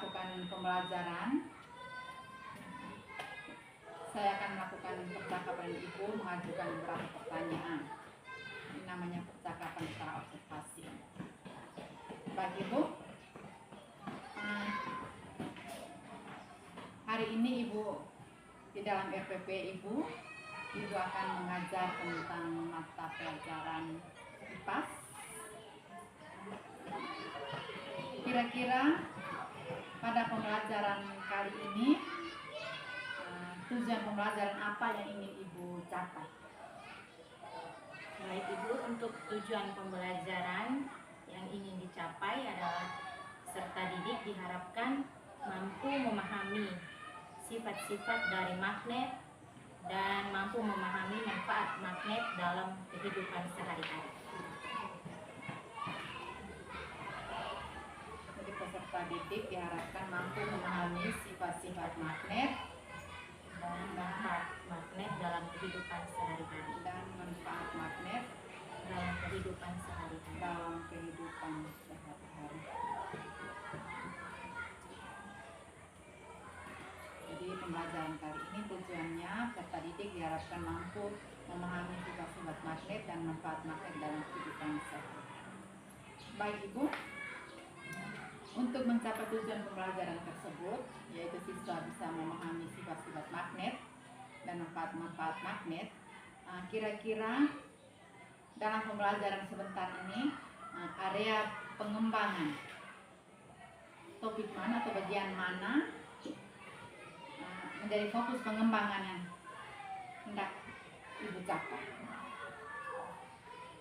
melakukan pembelajaran, saya akan melakukan percakapan Ibu, mengajukan beberapa pertanyaan. Ini namanya percakapan secara observasi. Baik Ibu, hari ini Ibu di dalam RPP Ibu akan mengajar tentang mata pelajaran IPAS. Kira-kira pada pembelajaran kali ini tujuan pembelajaran apa yang ingin Ibu capai? Baik Ibu, untuk tujuan pembelajaran yang ingin dicapai adalah peserta didik diharapkan mampu memahami sifat-sifat dari magnet dan mampu memahami manfaat magnet dalam kehidupan sehari-hari. Jadi peserta didik diharapkan mampu memahami sifat-sifat magnet Dan manfaat magnet dalam kehidupan sehari-hari. dan manfaat magnet Dalam kehidupan sehari-hari. dalam kehidupan sehari-hari. Jadi pembelajaran kali ini tujuannya peserta didik diharapkan mampu memahami sifat-sifat magnet dan manfaat magnet dalam kehidupan sehari-hari. Baik Ibu, untuk mencapai tujuan pembelajaran tersebut, yaitu siswa bisa memahami sifat-sifat magnet dan manfaat-manfaat magnet, kira-kira dalam pembelajaran sebentar ini area pengembangan topik mana atau bagian mana menjadi fokus pengembangan yang hendak Ibu capai?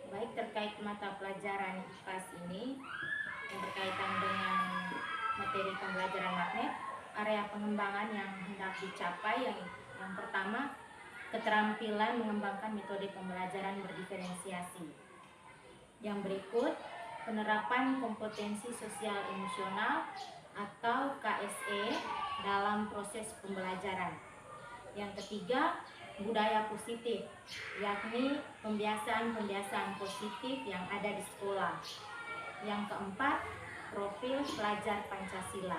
Baik, terkait mata pelajaran IPAS ini yang berkaitan dengan materi pembelajaran magnet, area pengembangan yang hendak dicapai yang pertama, keterampilan mengembangkan metode pembelajaran berdiferensiasi. Yang berikut, penerapan kompetensi sosial emosional atau KSE dalam proses pembelajaran. Yang ketiga, budaya positif, yakni pembiasaan-pembiasaan positif yang ada di sekolah. Yang keempat, profil pelajar Pancasila.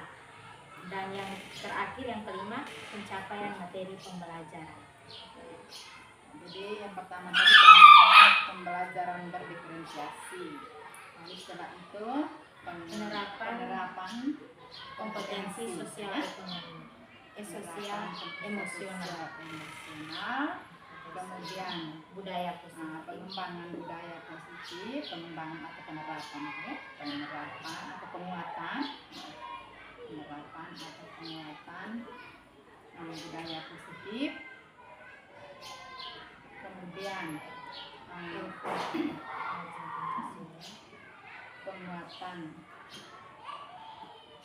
Dan yang terakhir, yang kelima, pencapaian materi pembelajaran. Jadi yang pertama tadi pengembangan pembelajaran berdiferensiasi. Lalu setelah itu penerapan Kompetensi sosial ekonomi, sosial emosional, kemudian budaya positif. pengembangan budaya positif, pengembangan atau penerapan ya, penerapan atau penguatan budaya positif, kemudian penguatan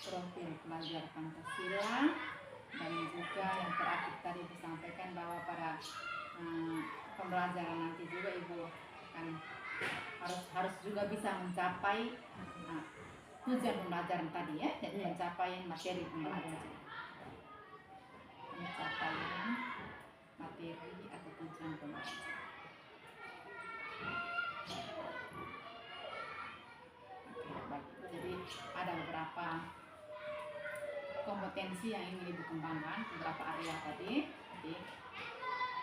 profil pelajar Pancasila, dan juga yang terakhir tadi disampaikan bahwa pada pembelajaran nanti juga Ibu akan harus juga bisa mencapai tujuan pembelajaran tadi ya, jadi pencapaian materi pembelajaran, pencapaian materi atau tujuan pembelajaran. Jadi ada beberapa kompetensi yang ingin Ibu kembangkan, beberapa area tadi. Jadi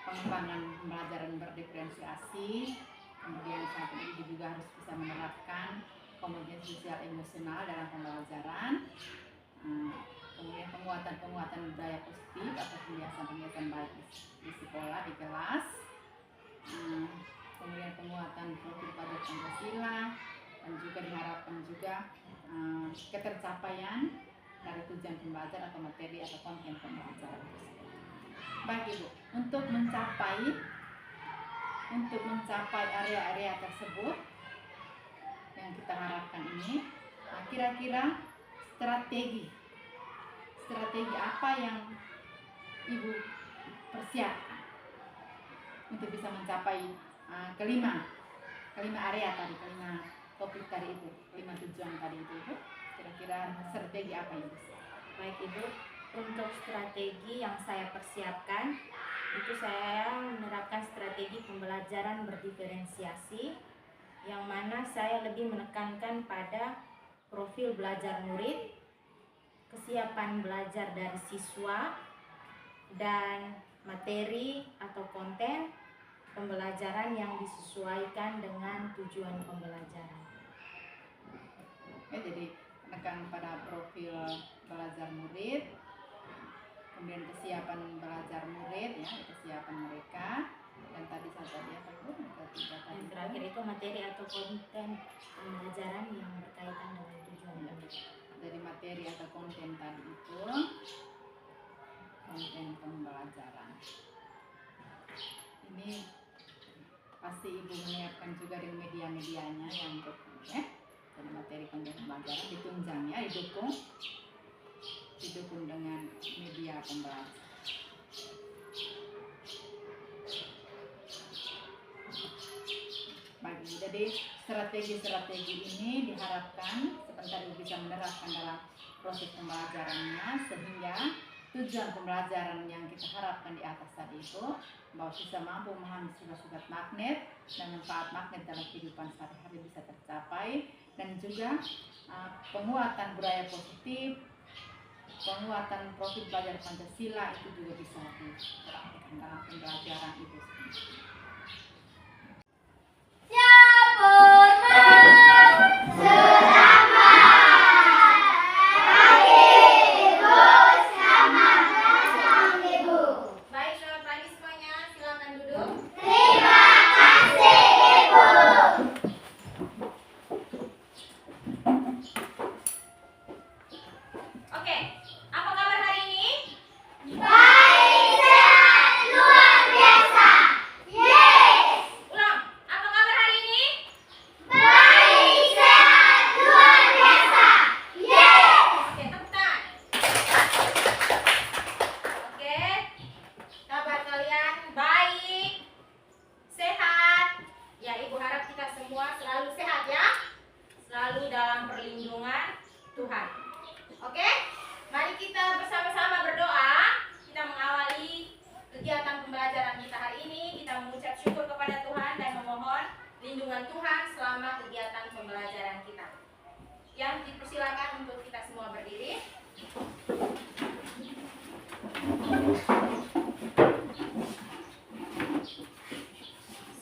pengembangan pembelajaran berdiferensiasi, kemudian saat ini Ibu juga harus bisa menerapkan kompetensi sosial emosional dalam pembelajaran, kemudian penguatan budaya positif atau kebiasaan baik di sekolah, di kelas, kemudian penguatan profil pelajar Pancasila, dan juga diharapkan juga ketercapaian dari tujuan pembelajaran atau materi atau konten pembelajaran tersebut. Baik Ibu, untuk mencapai area-area tersebut yang kita harapkan ini, kira-kira strategi apa yang Ibu persiapkan untuk bisa mencapai kelima area tadi, kelima topik tadi itu, kelima tujuan tadi itu, Ibu? Kira-kira strategi apa Ibu? Baik Ibu, untuk strategi yang saya persiapkan itu saya menerapkan strategi pembelajaran berdiferensiasi, yang mana saya lebih menekankan pada profil belajar murid, kesiapan belajar dari siswa, dan materi atau konten pembelajaran yang disesuaikan dengan tujuan pembelajaran. Ya, jadi menekan pada profil belajar murid, kemudian kesiapan belajar murid, ya, kesiapan mereka, dan tadi apa itu? Ketiga tadi. Yang terakhir itu materi atau konten pembelajaran yang berkaitan dengan tujuan pembelajaran. Dari materi atau konten tadi itu konten pembelajaran. Ini pasti ibu menyiapkan juga di media-medianya yang untuk ya. Dan materi konten pembelajaran ditunjang ya, didukung dengan media pembelajaran. Baik, jadi strategi-strategi ini diharapkan sebentar ibu bisa menerapkan dalam proses pembelajarannya sehingga tujuan pembelajaran yang kita harapkan di atas tadi itu bahwa siswa mampu memahami sifat-sifat magnet dan manfaat magnet dalam kehidupan sehari-hari bisa tercapai, dan juga penguatan budaya positif, penguatan profil belajar Pancasila itu juga bisa diterapkan dalam pembelajaran itu sendiri. Tuhan. Oke, mari kita bersama-sama berdoa. Kita mengawali kegiatan pembelajaran kita hari ini. Kita mengucap syukur kepada Tuhan dan memohon lindungan Tuhan selama kegiatan pembelajaran kita. Yang dipersilakan untuk kita semua berdiri.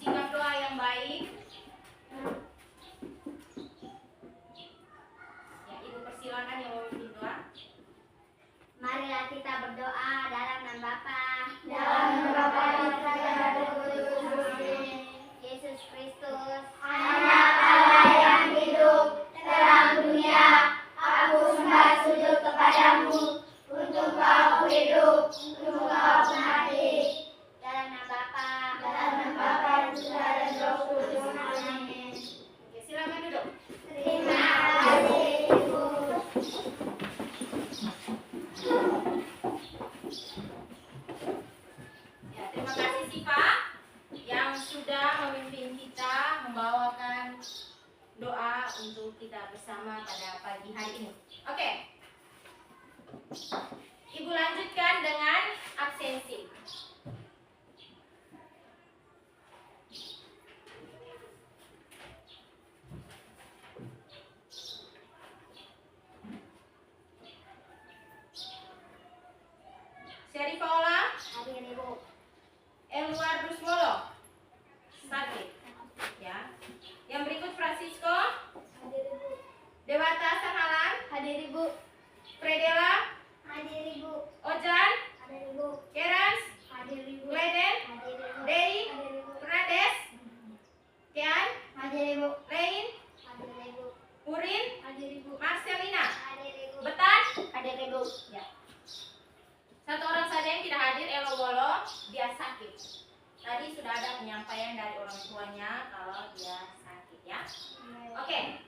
Sikap doa yang baik. Silakan yang memimpin doa. Marilah kita berdoa dalam nama Bapa, dalam nama Bapa dan Yesus Kristus, Anak Allah yang hidup dalam dunia. Aku sembah sujud kepadamu, untuk Kau hidup, untuk Kau mati. dalam nama Bapa, Dalam nama Bapa dan Putra dan Roh Kudus. Amin. Oke, silakan duduk. Terima kasih. Ya, terima kasih Siva yang sudah memimpin kita membawakan doa untuk kita bersama pada pagi hari ini. Oke. Ibu lanjutkan dengan absensi. Syarifah Ola, hadir Ibu. Elwar Rusmolo, sakit. Ya. Yang berikut Francisco, Hadir Ibu. Dewata Sahalan, Hadir Ibu. Predela, Hadir Ibu. Ojan, Hadir Ibu. Kerans, Hadir Ibu. Gleden, Hadir Ibu. Dei, Hadir Ibu. Fernandes, Kian, Hadir Ibu. Lein, Hadir Ibu. Urin, Hadir Ibu. Marcelina, Hadir Ibu. Betan. Hadir Ibu. Ya. Satu orang saja yang tidak hadir, Elo Wolo, dia sakit. Tadi sudah ada penyampaian dari orang tuanya kalau dia sakit ya. Oke.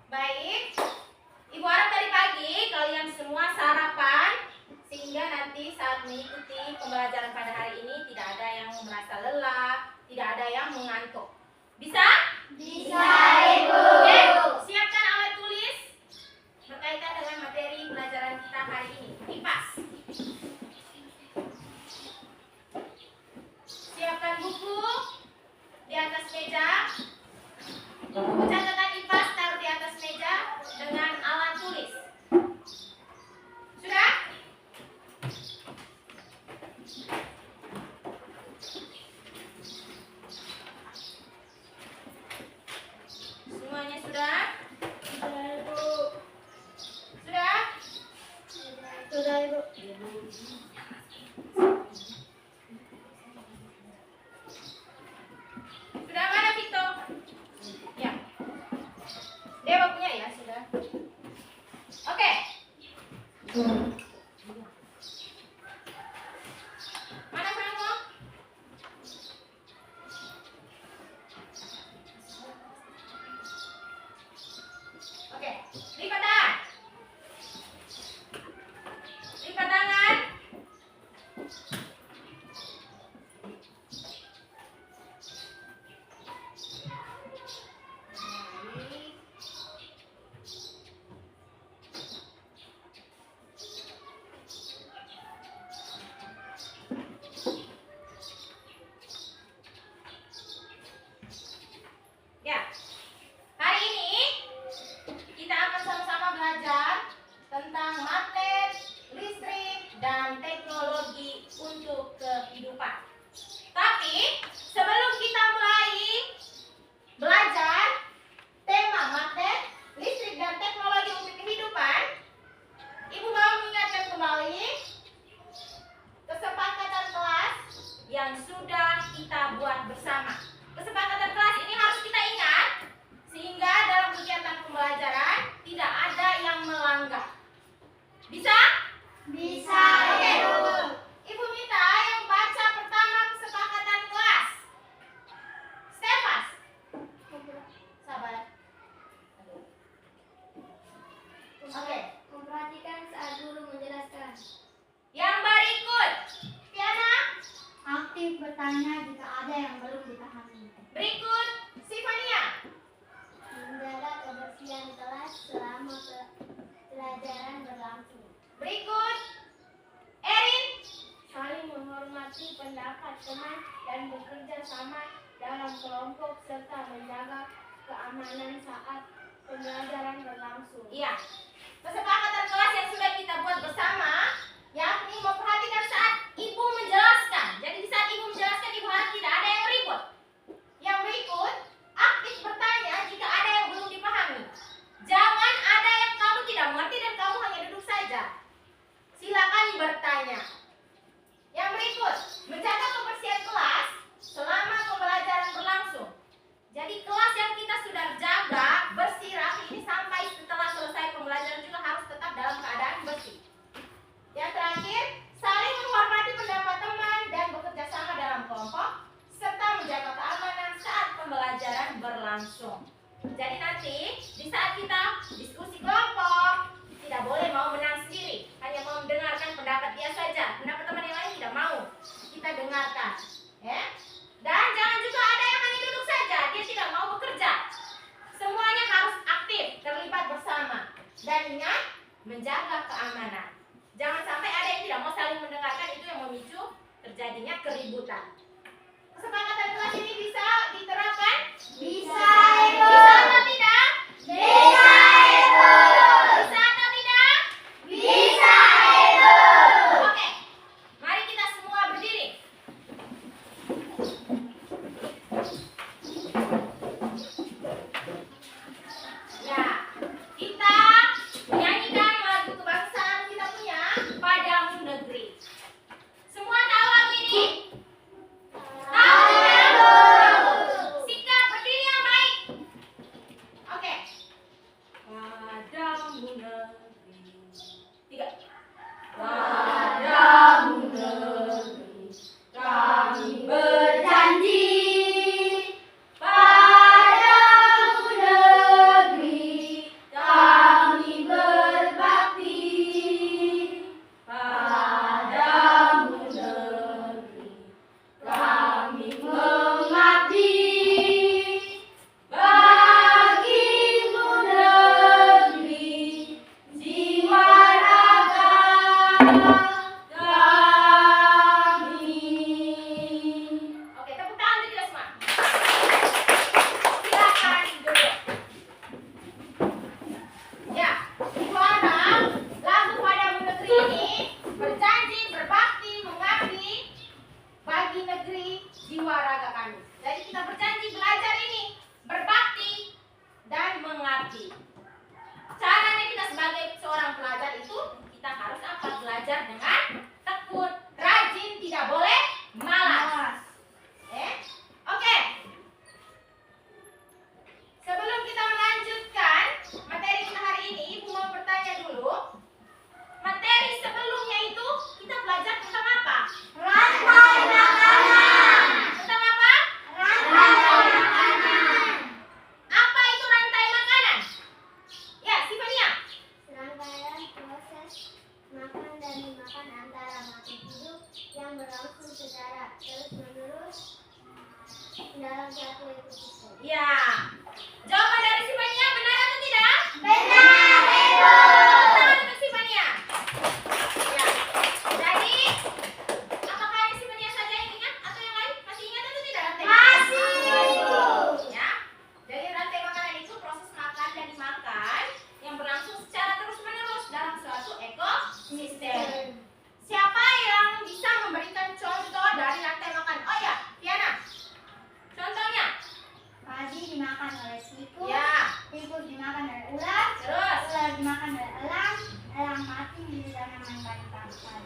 Baik. Ibu harap tadi pagi kalian semua sarapan sehingga nanti saat mengikuti pembelajaran pada hari ini tidak ada yang merasa lelah, tidak ada yang mengantuk. Bisa? Bisa, Ibu. Oke, siapkan alat tulis berkaitan dengan materi pelajaran kita hari ini. IPAS. Siapkan buku di atas meja. Buku catatan IPAS taruh di atas meja dengan alat tulis. Ya, hari ini kita akan sama-sama belajar tentang magnet, listrik, dan teknologi untuk kehidupan. Tapi sebelum kita mulai belajar tema magnet, listrik, dan teknologi untuk kehidupan, Ibu mau mengingatkan kembali kesepakatan kelas yang sudah kita buat bersama. Kesepakatan kelas ini harus kita ingat sehingga dalam kegiatan pembelajaran tidak ada yang melanggar. Bisa? Bisa, Oke. Ibu. Ibu minta yang baca pertama kesepakatan kelas. Stefas. Sabar. Oke. Memperhatikan saat guru menjelaskan. Yang berikut. Tiana. Aktif bertanya jika ada yang belum dipahami. Berikut. Sifania. Menjaga kebersihan kelas selama pelajaran berlangsung. Berikut. Erin. Saling menghormati pendapat teman dan bekerja sama dalam kelompok serta menjaga keamanan saat pembelajaran berlangsung. Iya. Kesepakatan kelas yang sudah kita buat bersama, yakni memperhatikan saat ibu menjelaskan. Jadi di saat ibu menjelaskan, ibu harus tidak ada yang ribut. Yang berikut, aktif bertanya jika ada yang belum dipahami. Jangan ada yang kamu tidak mengerti dan kamu hanya duduk saja. Silakan bertanya. Yang berikut, menjaga kebersihan kelas selama pembelajaran berlangsung. Jadi kelas yang kita sudah jaga bersih rapi ini sampai setelah selesai pembelajaran juga harus tetap dalam keadaan bersih. Yang terakhir, saling menghormati pendapat teman dan bekerja sama dalam kelompok serta menjaga keamanan saat pembelajaran berlangsung. Jadi nanti di saat kita diskusi kelompok tidak boleh mau menang sendiri, hanya mau mendengarkan pendapat dia saja. Pendapat teman yang lain tidak mau kita dengarkan, ya. Dan jangan juga ada yang hanya duduk saja, dia tidak mau bekerja. Semuanya harus aktif, terlibat bersama. Dan ingat, menjaga keamanan. Jangan sampai ada yang tidak mau saling mendengarkan, itu yang memicu terjadinya keributan. Kesepakatan kelas ini bisa diterapkan? Bisa, Ibu. Bisa atau tidak? Bisa, Ibu. Bisa atau tidak? Bisa, Ibu. Oke, mari kita semua berdiri. Ya, kita menyanyikan lagu kebangsaan kita punya, Padamu Negeri. Semua tahu lagu ini? Tahu ya? dalam suatu ekosistem. Ya. Jawaban dari si Fania benar atau tidak? Benar, Ibu. Tangan untuk si Fania. Ya. Jadi, apakah hanya si Fania saja yang ingat atau yang lain? Masih ingat atau tidak? Masih, Ibu. Ya. Jadi rantai makanan itu proses makan dan dimakan yang berlangsung secara terus-menerus dalam suatu ekosistem. Siapa yang bisa memberikan contoh dari rantai makan? Oh ya, Tiana. Contohnya? Padi dimakan oleh tikus, Ya. tikus dimakan oleh ular, Terus? ular dimakan oleh elang, elang mati menjadi tanaman padi pakan.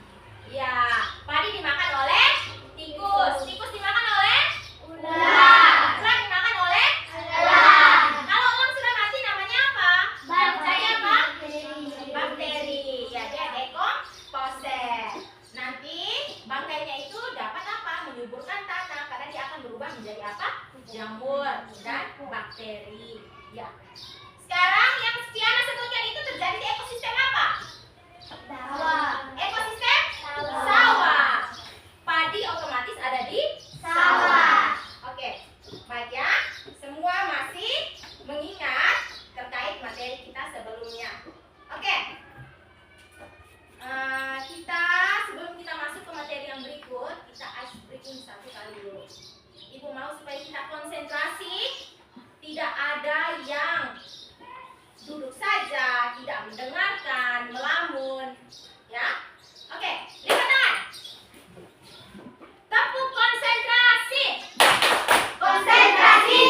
Ya. Padi dimakan oleh tikus. Tikus dimakan oleh Ular. ular dimakan oleh Elang. Kalau elang sudah mati namanya apa? Jadi apa? Bakteri. Bakteri. Ya, dia dekomposer. Nanti bangkainya itu dapat apa? Menyuburkan tanah karena dia akan berubah menjadi apa? Jamur dan bakteri. Ya. Sekarang yang Tiana sebutkan itu terjadi di ekosistem apa? Sawah. Ekosistem Sawah. sawah. Padi otomatis ada di Sawah. Oke, baik ya. Semua masih mengingat terkait materi kita sebelumnya. Oke. Sebelum kita masuk ke materi yang berikut, kita ice breaking satu kali dulu. Ibu mau supaya kita konsentrasi, tidak ada yang duduk saja, tidak mendengarkan, melamun, ya. Oke, lihat tangan. Tepuk konsentrasi. Konsentrasi.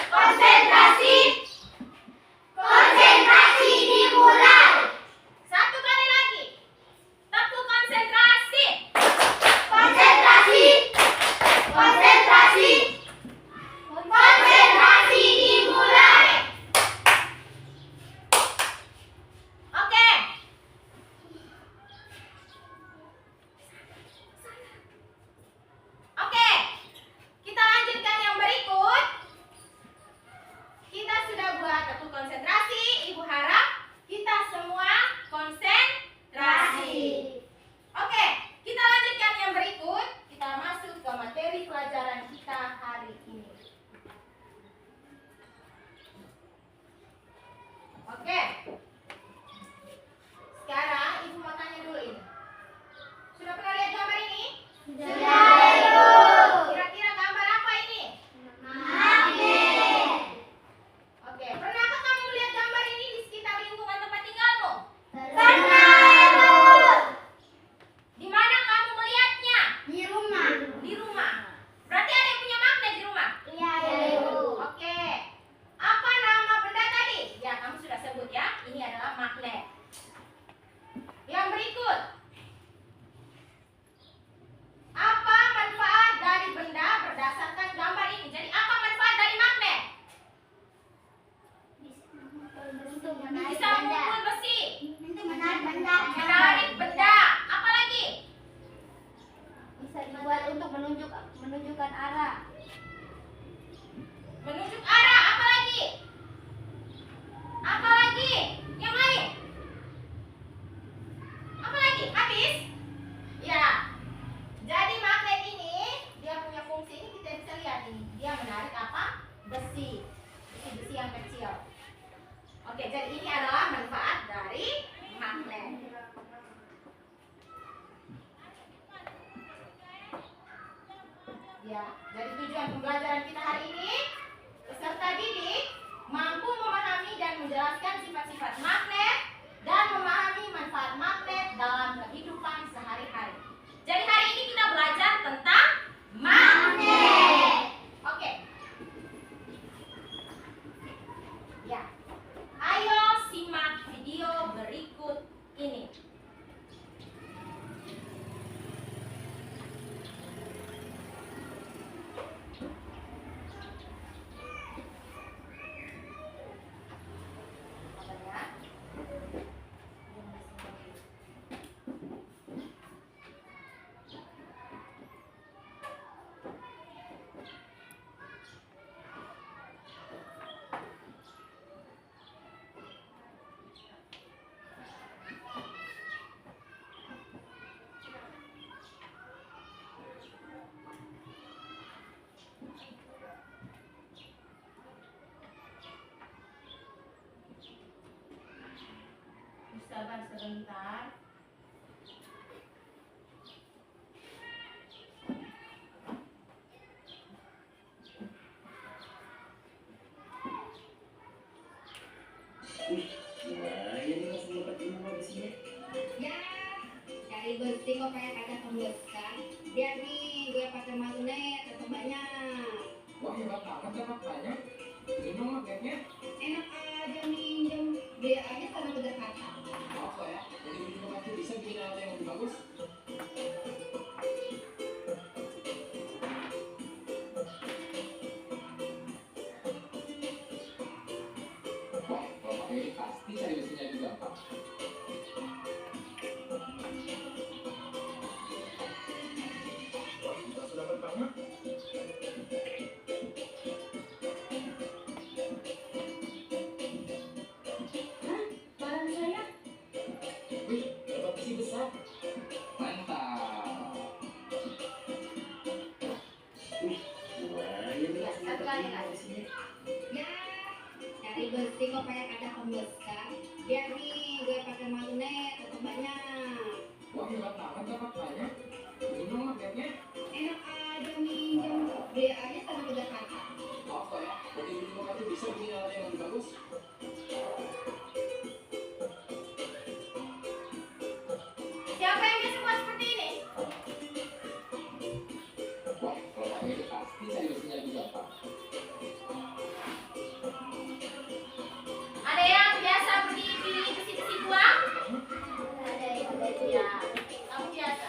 Konsentrasi. Konsentrasi dimulai. Satu kali lagi. Tepuk konsentrasi. Konsentrasi. Konsentrasi. Konsentrasi dimulai. Oke. Oke. Kita lanjutkan yang berikut. Kita sudah buat tepuk konsentrasi. Ibu harap kita semua konsentrasi. Oke, kita lanjutkan yang berikut. Kita masuk ke materi pelajaran kita hari ini. Oke. Sekarang ibu mau tanya dulu ini. Sudah pernah lihat gambar ini? Sudah, Ibu. Kira-kira gambar apa ini? Magnet. Oke, pernahkah kamu melihat gambar ini di sekitar lingkungan tempat tinggalmu? Pernah, Ibu. Di mana kamu melihatnya? Di rumah. Di rumah. Berarti ada yang punya magnet di rumah? Iya, Ibu. Oke. Apa nama benda tadi? Ya, kamu sudah sebut ya. Ini adalah magnet. Yang berikut. Apa manfaat dari benda berdasarkan gambar ini? Jadi apa manfaat dari magnet? Untuk menarik Bisa benda. memukul besi, Untuk menarik benda. menarik benda. Apa lagi? Bisa dibuat untuk menunjukkan arah. Menunjuk arah. Apa lagi? Apa lagi? Yang lain? Apa lagi? Habis? Ya. Jadi magnet ini dia punya fungsi ini kita bisa lihat ini. Dia menarik apa? Besi. Besi-besi yang kecil. Oke, jadi ini adalah manfaat dari magnet. Ya, jadi tujuan pembelajaran kita hari ini, peserta didik mampu memahami dan menjelaskan sifat-sifat magnet dan memahami manfaat magnet dalam kehidupan sehari-hari. Jadi hari ini kita belajar tentang magnet. Oke. Ya. Ayo simak video berikut ini. Apa ya? sabar sebentar. Lumayan nih langsung dapat ilmu di sini. Ya, cari besi kok kayak kacang pembesar. Lihat nih, gue pakai magnet, tetap banyak. Wah, hebat banget dapat banyak. Ini dong magnetnya. Enak aja minjem, beli aja sama kedekatan. Apa ya? Jadi ujung pasti bisa bikin alat yang lebih bagus. Wah, kalau pakai ini pasti cari besinya juga gampang. Wah, kita sudah dapat banget. Barang saya. Wih, dapat besi besar. Mantap. Wih, lumayan nih langsung Satu dapat lagi, ilmu Kak. di sini. Ya, cari besi kok kayak kacang pembesar. Lihat nih, gue pakai magnet, tetap banyak. Wah, hebat banget dapat banyak. Ini dong magnetnya. Enak aja minjem, beli aja sama kedekatan. Apa ya? Jadi ujung pasti bisa bikin alat yang lebih bagus. Siapa yang biasa buat seperti ini? Wah, kalau pakai ini pasti cari besinya lebih gampang. Ada yang biasa pergi pilih besi-besi buang? Ada yang ada Ya, kamu biasa.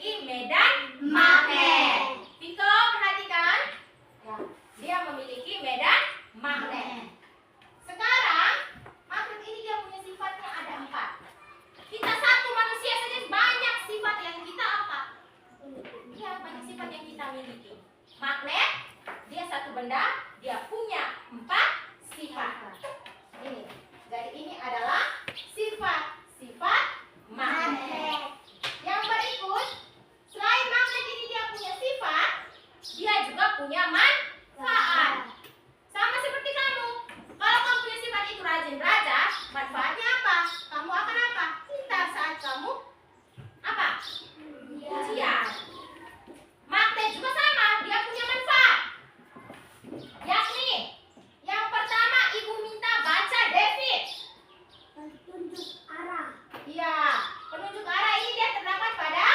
memiliki medan Magnet. Viko, perhatikan. Ya, dia memiliki medan magnet. Sekarang, magnet ini dia punya sifatnya ada 4. Kita satu manusia saja banyak sifat yang kita apa? Iya, banyak sifat yang kita miliki. Magnet, dia satu benda, dia punya 4 sifat. Ini, jadi ini adalah sifat-sifat magnet. Yang berikut, selain magnet ini dia punya sifat, dia juga punya manfaat. Sama seperti kamu. Kalau kamu punya sifat itu rajin belajar, manfaatnya apa? Kamu akan apa? Pintar saat kamu apa? Ujian. Magnet juga sama, dia punya manfaat. Yakni, yang pertama ibu minta baca David. Petunjuk arah. Iya, penunjuk arah ini dia terdapat pada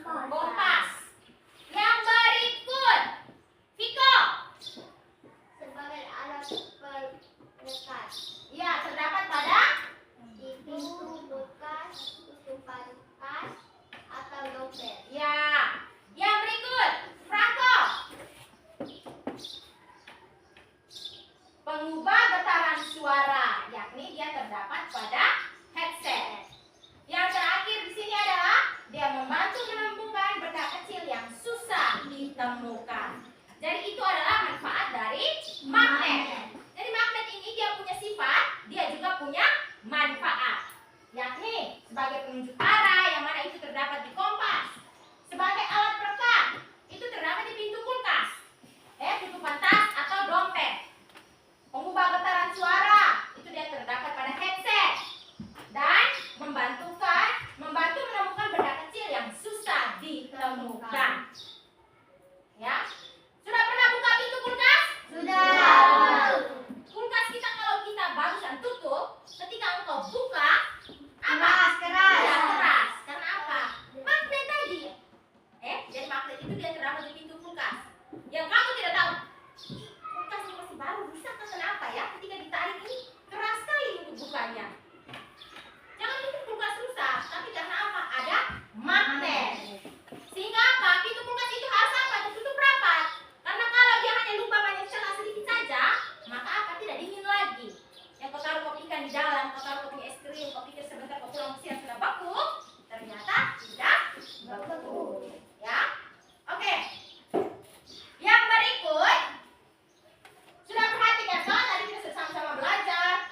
kompas. Yang berikut, Viko. Sebagai alat pelekat Iya, terdapat pada di pintu bekas, tutupan tas, atau dompet. ya. Yang berikut, Franco. Pengubah getaran suara, yakni dia terdapat pada headset. Yang terakhir di sini adalah dia membantu menemukan benda kecil yang susah ditemukan. Jadi itu adalah manfaat dari magnet. Jadi magnet ini dia punya sifat, dia juga punya manfaat. Yakni sebagai penunjuk arah yang mana itu terdapat di kompas. Sebagai alat perekat, itu terdapat di pintu kulkas, tutupan tas atau dompet. Pengubah getaran suara, itu dia terdapat pada headset. Dan membantu menemukan benda kecil yang susah ditemukan. Ya, sudah pernah buka pintu kulkas? Sudah. Kulkas kita kalau kita barusan tutup, ketika engkau buka, apa? Keras. Ya, keras. Karena apa? Magnet tadi. Jadi magnet itu dia terdapat di pintu kulkas. Yang kamu tidak tahu, kulkas ini masih baru, bisa kenapa ya? Ketika ditarik ini keras sekali untuk bukanya. Jangan tutup kulkas rusak, tapi karena apa? Ada magnet. Sehingga apa? Pintu kulkas itu harus apa? Ditutup rapat. Karena kalau dia hanya lupa banyak celah sedikit saja, maka akan tidak dingin lagi. Yang kau taruh kopi ikan di dalam, kau taruh kopi es krim, kau pikir sebentar kau pulang siang sudah beku, ternyata tidak beku. Ya, oke. Yang berikut, sudah perhatikan kan? Tadi kita sudah sama-sama belajar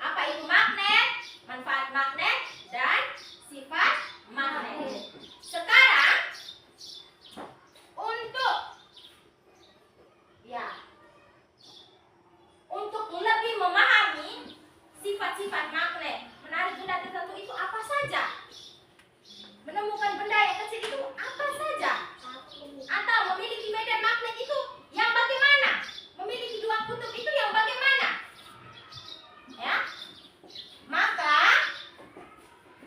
apa itu magnet, manfaat magnet, dan sifat magnet. Sekarang untuk lebih memahami sifat-sifat magnet, menarik benda tertentu itu apa saja, menemukan benda yang kecil itu apa saja, atau memiliki medan magnet itu yang bagaimana, memiliki 2 kutub itu yang bagaimana, ya, maka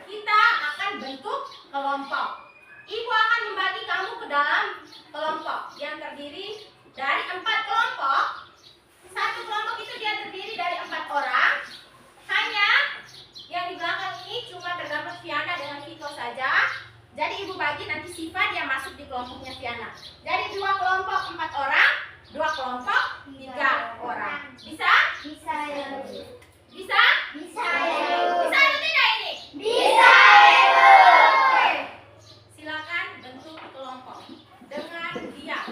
kita akan bentuk kelompok. Ibu akan membagi kamu ke dalam kelompok yang terdiri dari 4 kelompok. Satu kelompok itu dia terdiri dari 4 orang. Hanya yang di belakang ini cuma terdapat Viana dengan Vito saja. Jadi ibu bagi nanti sifat yang masuk di kelompoknya Viana. Jadi 2 kelompok 4 orang, 2 kelompok 3 orang. Bisa? Bisa ya. Bisa? Bisa ya. Bisa atau tidak ini? Bisa ya. Oke. Silakan bentuk kelompok dengan diam.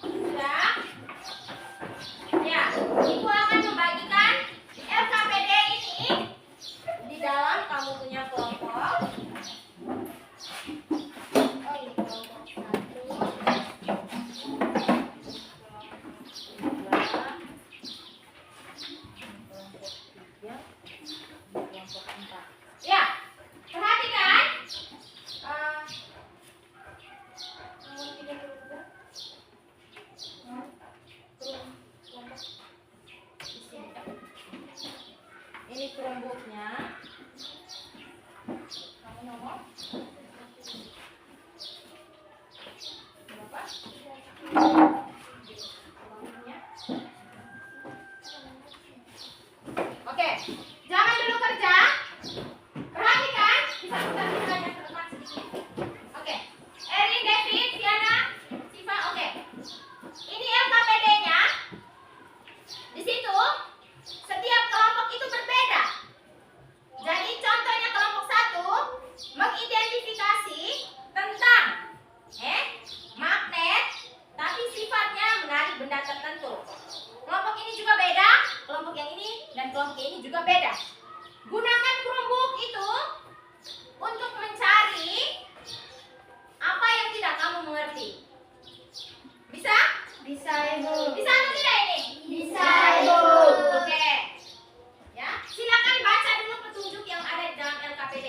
Sudah? Ini kelompoknya. Kamu nomor berapa? Kelompoknya. Oke, jangan dulu kerja. Perhatikan, bisa putar pikirannya ke depan sedikit. Oke, Erin, David, Tiana, Siva, oke. Ini LKPD-nya. Di situ setiap kelompok itu berbeda. Jadi contohnya kelompok 1 mengidentifikasi tentang magnet, tapi sifatnya menarik benda tertentu. Kelompok ini juga beda, kelompok yang ini dan kelompok ini juga beda. Gunakan Chromebook itu untuk mencari apa yang tidak kamu mengerti. Bisa? Bisa, Ibu. Bisa atau tidak ini? Bisa, Ibu. Oke. Ya, silakan baca dulu petunjuk yang ada di dalam LKPD.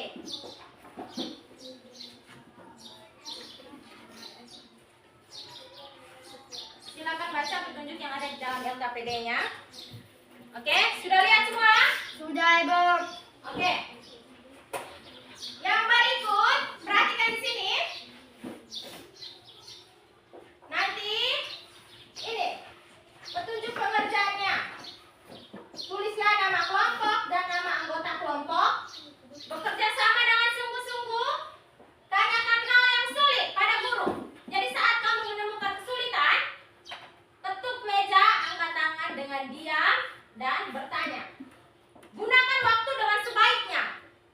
Silakan baca petunjuk yang ada di dalam LKPD-nya. Oke, sudah lihat semua? Sudah, Ibu. Oke. Yang berikut, perhatikan di sini. Nanti ini petunjuk pengerjaannya. Tulislah nama kelompok dan nama anggota kelompok. Bekerja sama dengan sungguh-sungguh. Tanyakan hal yang sulit pada guru. Jadi saat kamu menemukan kesulitan, ketuk meja, angkat tangan dengan diam dan bertanya. Gunakan waktu dengan sebaiknya.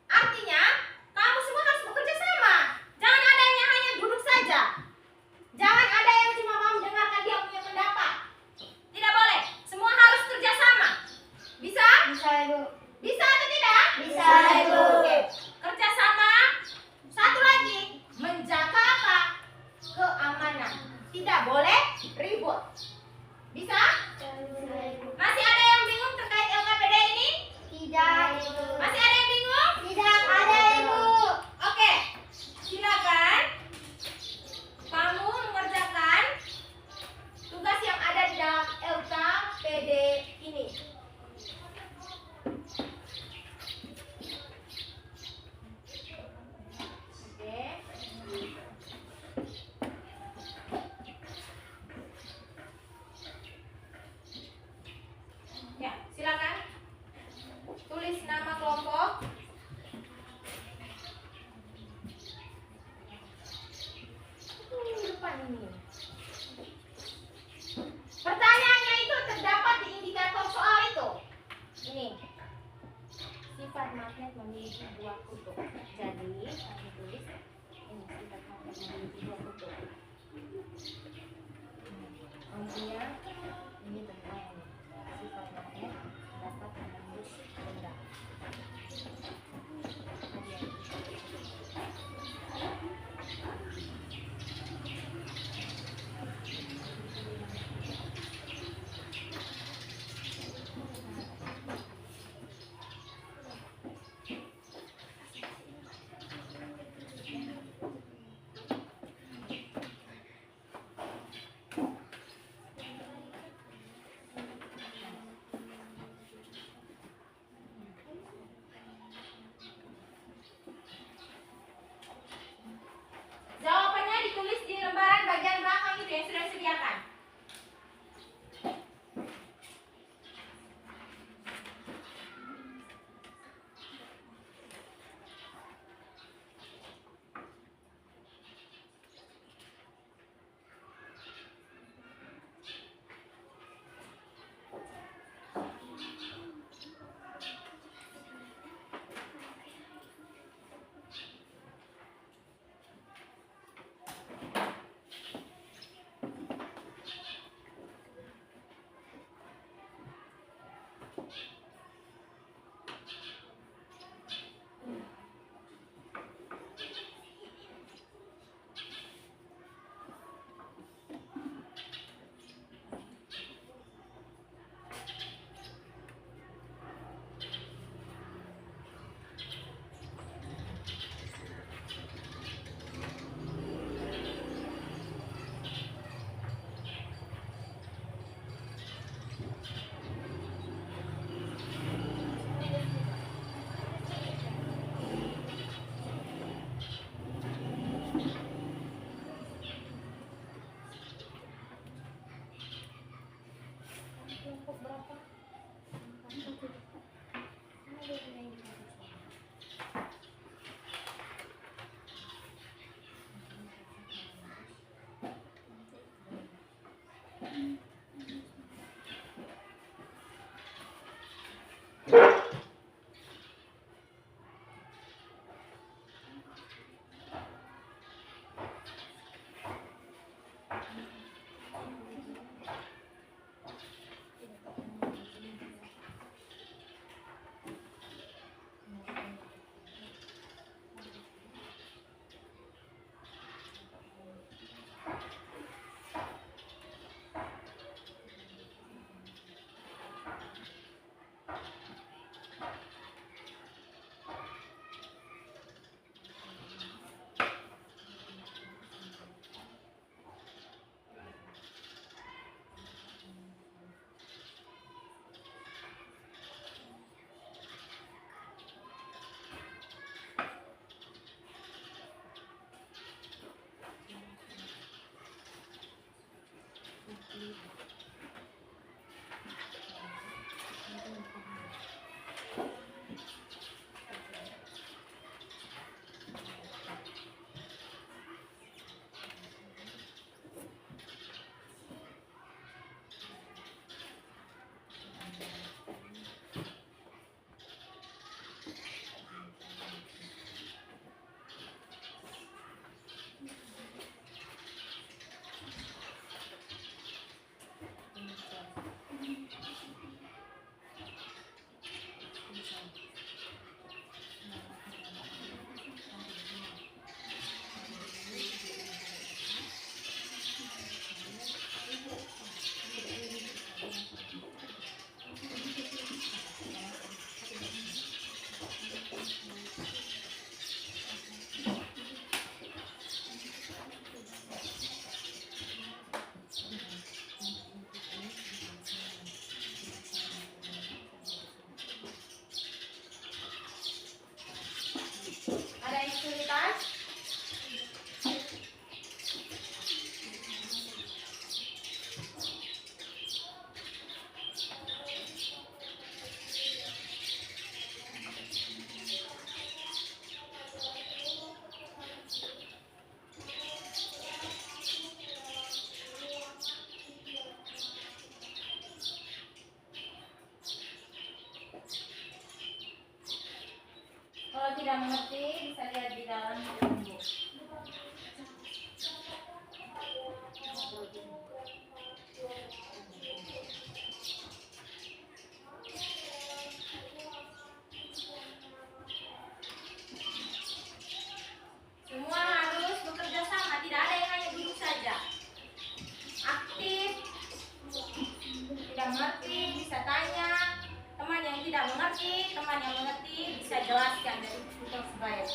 Artinya, kamu semua harus bekerja sama. Jangan ada yang hanya duduk saja. Jangan ada yang cuma mau mendengarkan dia punya pendapat. Tidak boleh. Semua harus kerja sama. Bisa? Bisa, Ibu. Bisa atau tidak? Bisa, Ibu. Oke. Kerja sama. Satu lagi, menjaga apa? Keamanan. Tidak boleh ribut. Bisa? Masih ada yang bingung terkait LKPD ini? Tidak, Ibu. Masih ada yang bingung? Tidak ada, Ibu. Oke. Silakan kamu mengerjakan tugas yang ada di dalam LKPD ini. Oke. Ya, silakan. Tulis nama kelompok. Depan ini. Pertanyaannya itu terdapat di indikator soal itu. Ini. Sifat magnet memiliki dua kutub. Jadi, kami tulis ini sifat magnet memiliki dua kutub. Kemudian ini tentang sifat magnet dapat menembus benda. Ada yang kesulitan? Kalau tidak mengerti, bisa lihat di dalam buku. Semua harus bekerja sama, tidak ada yang hanya duduk saja. Aktif, tidak mengerti, bisa tanya. Teman yang tidak mengerti, teman yang mengerti bisa jelaskan dari tutor sebaya.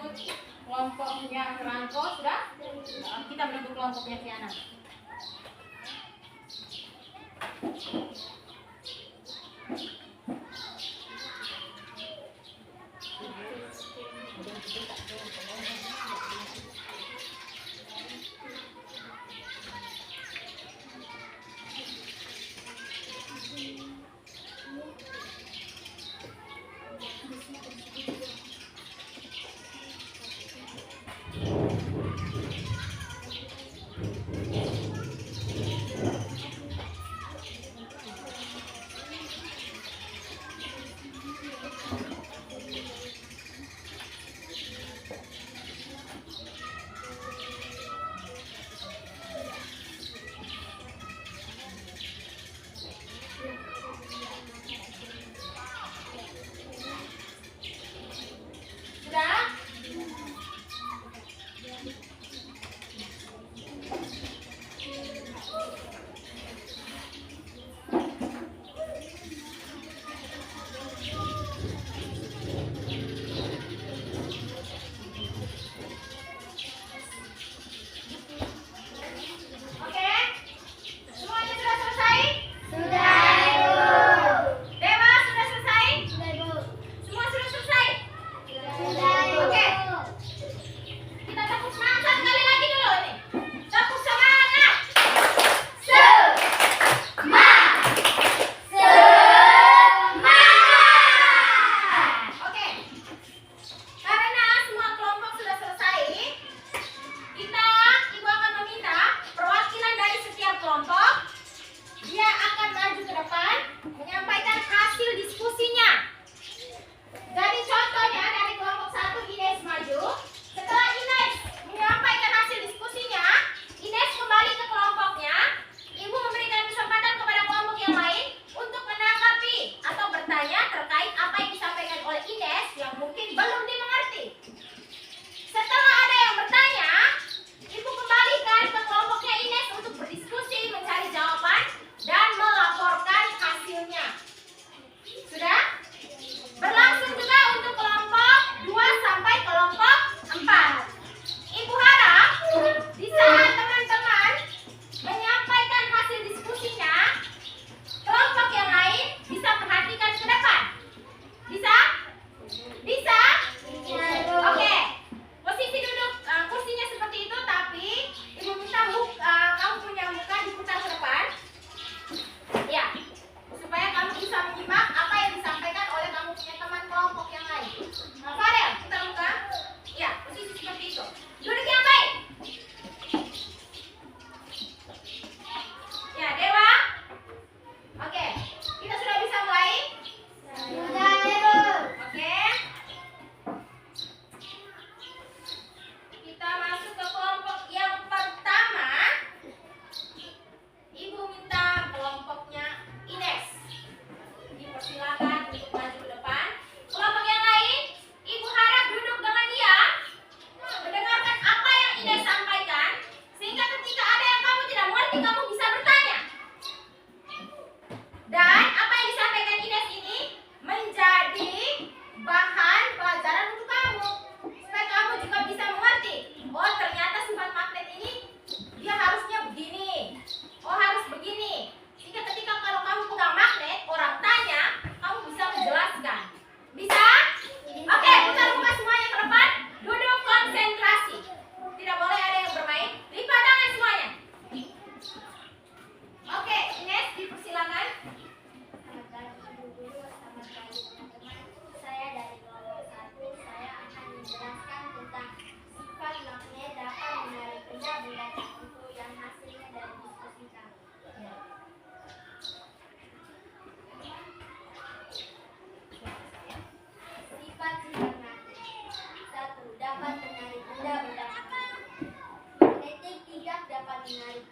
bentuk kelompoknya Franco sudah? Kita bentuk kelompoknya Tiana. Sudah? Oke? Semuanya sudah selesai? Sudah, Ibu. Dewa sudah selesai? Sudah, Bu. Semua sudah selesai? Sudah, Ibu. Oke. Kita tepuk semangat satu kali lagi dulu nih. Tepuk semangat. Oke. Karena semua kelompok sudah selesai, Ibu akan meminta perwakilan dari setiap kelompok. Dia akan maju ke depan menyampaikan hasil diskusinya. Jadi contohnya dari kelompok 1 Ines maju. Setelah Ines menyampaikan hasil diskusinya, Ines kembali ke kelompoknya. Ibu memberikan kesempatan kepada kelompok yang lain untuk menanggapi atau bertanya terkait apa yang disampaikan oleh Ines yang mungkin belum dimengerti. Setelah ada yang bertanya, Ibu kembalikan ke kelompoknya Ines untuk berdiskusi, mencari jawaban, dan melaporkan hasilnya. Sudah? Berlangsung juga untuk kelompok 2 sampai kelompok 4. Ibu harap di saat teman-teman menyampaikan hasil diskusinya, kelompok yang lain bisa perhatikan ke depan. Bisa? Bisa? Oke. Posisi duduk kursinya seperti itu, tapi Ibu minta kamu punya muka diputar ke depan. Ya, supaya kamu bisa menyimak apa yang disampaikan oleh kamu punya teman kelompok yang lain. Nah, Farel, putar muka. Ya, posisi seperti itu. Duduk yang baik. Ya, Dewa. Oke, kita sudah bisa mulai. Sudah, Ibu. Oke. Kita masuk ke kelompok yang pertama. Ibu minta kelompoknya Ines. Dipersilakan untuk maju ke depan. Kelompok yang lain, Ibu harap duduk dengan diam, mendengarkan apa yang Ines sampaikan, sehingga ketika ada yang kamu tidak mengerti, kamu bisa bertanya. Dan apa yang disampaikan Ines ini menjadi bahan pelajaran untuk kamu, supaya kamu juga bisa mengerti. Oh, ternyata sifat magnet ini dia harusnya begini. Oh, harus begini. Sehingga ketika kalau kamu pegang magnet, orang tanya, kamu bisa menjelaskan. Bisa? Oke, putar muka semuanya ke depan. Duduk konsentrasi. Tidak boleh ada yang bermain. Lipat tangan semuanya. Oke, Ines dipersilakan. Selamat pagi Ibu Guru, selamat pagi teman-teman. Saya dari kelompok 1, saya akan menjelaskan tentang sifat magnet dapat menarik benda-benda tertentu yang hasilnya dari diskusi kami. Sifat-sifat magnet. 1. Dapat menarik benda-benda tertentu. Magnetik tidak dapat menarik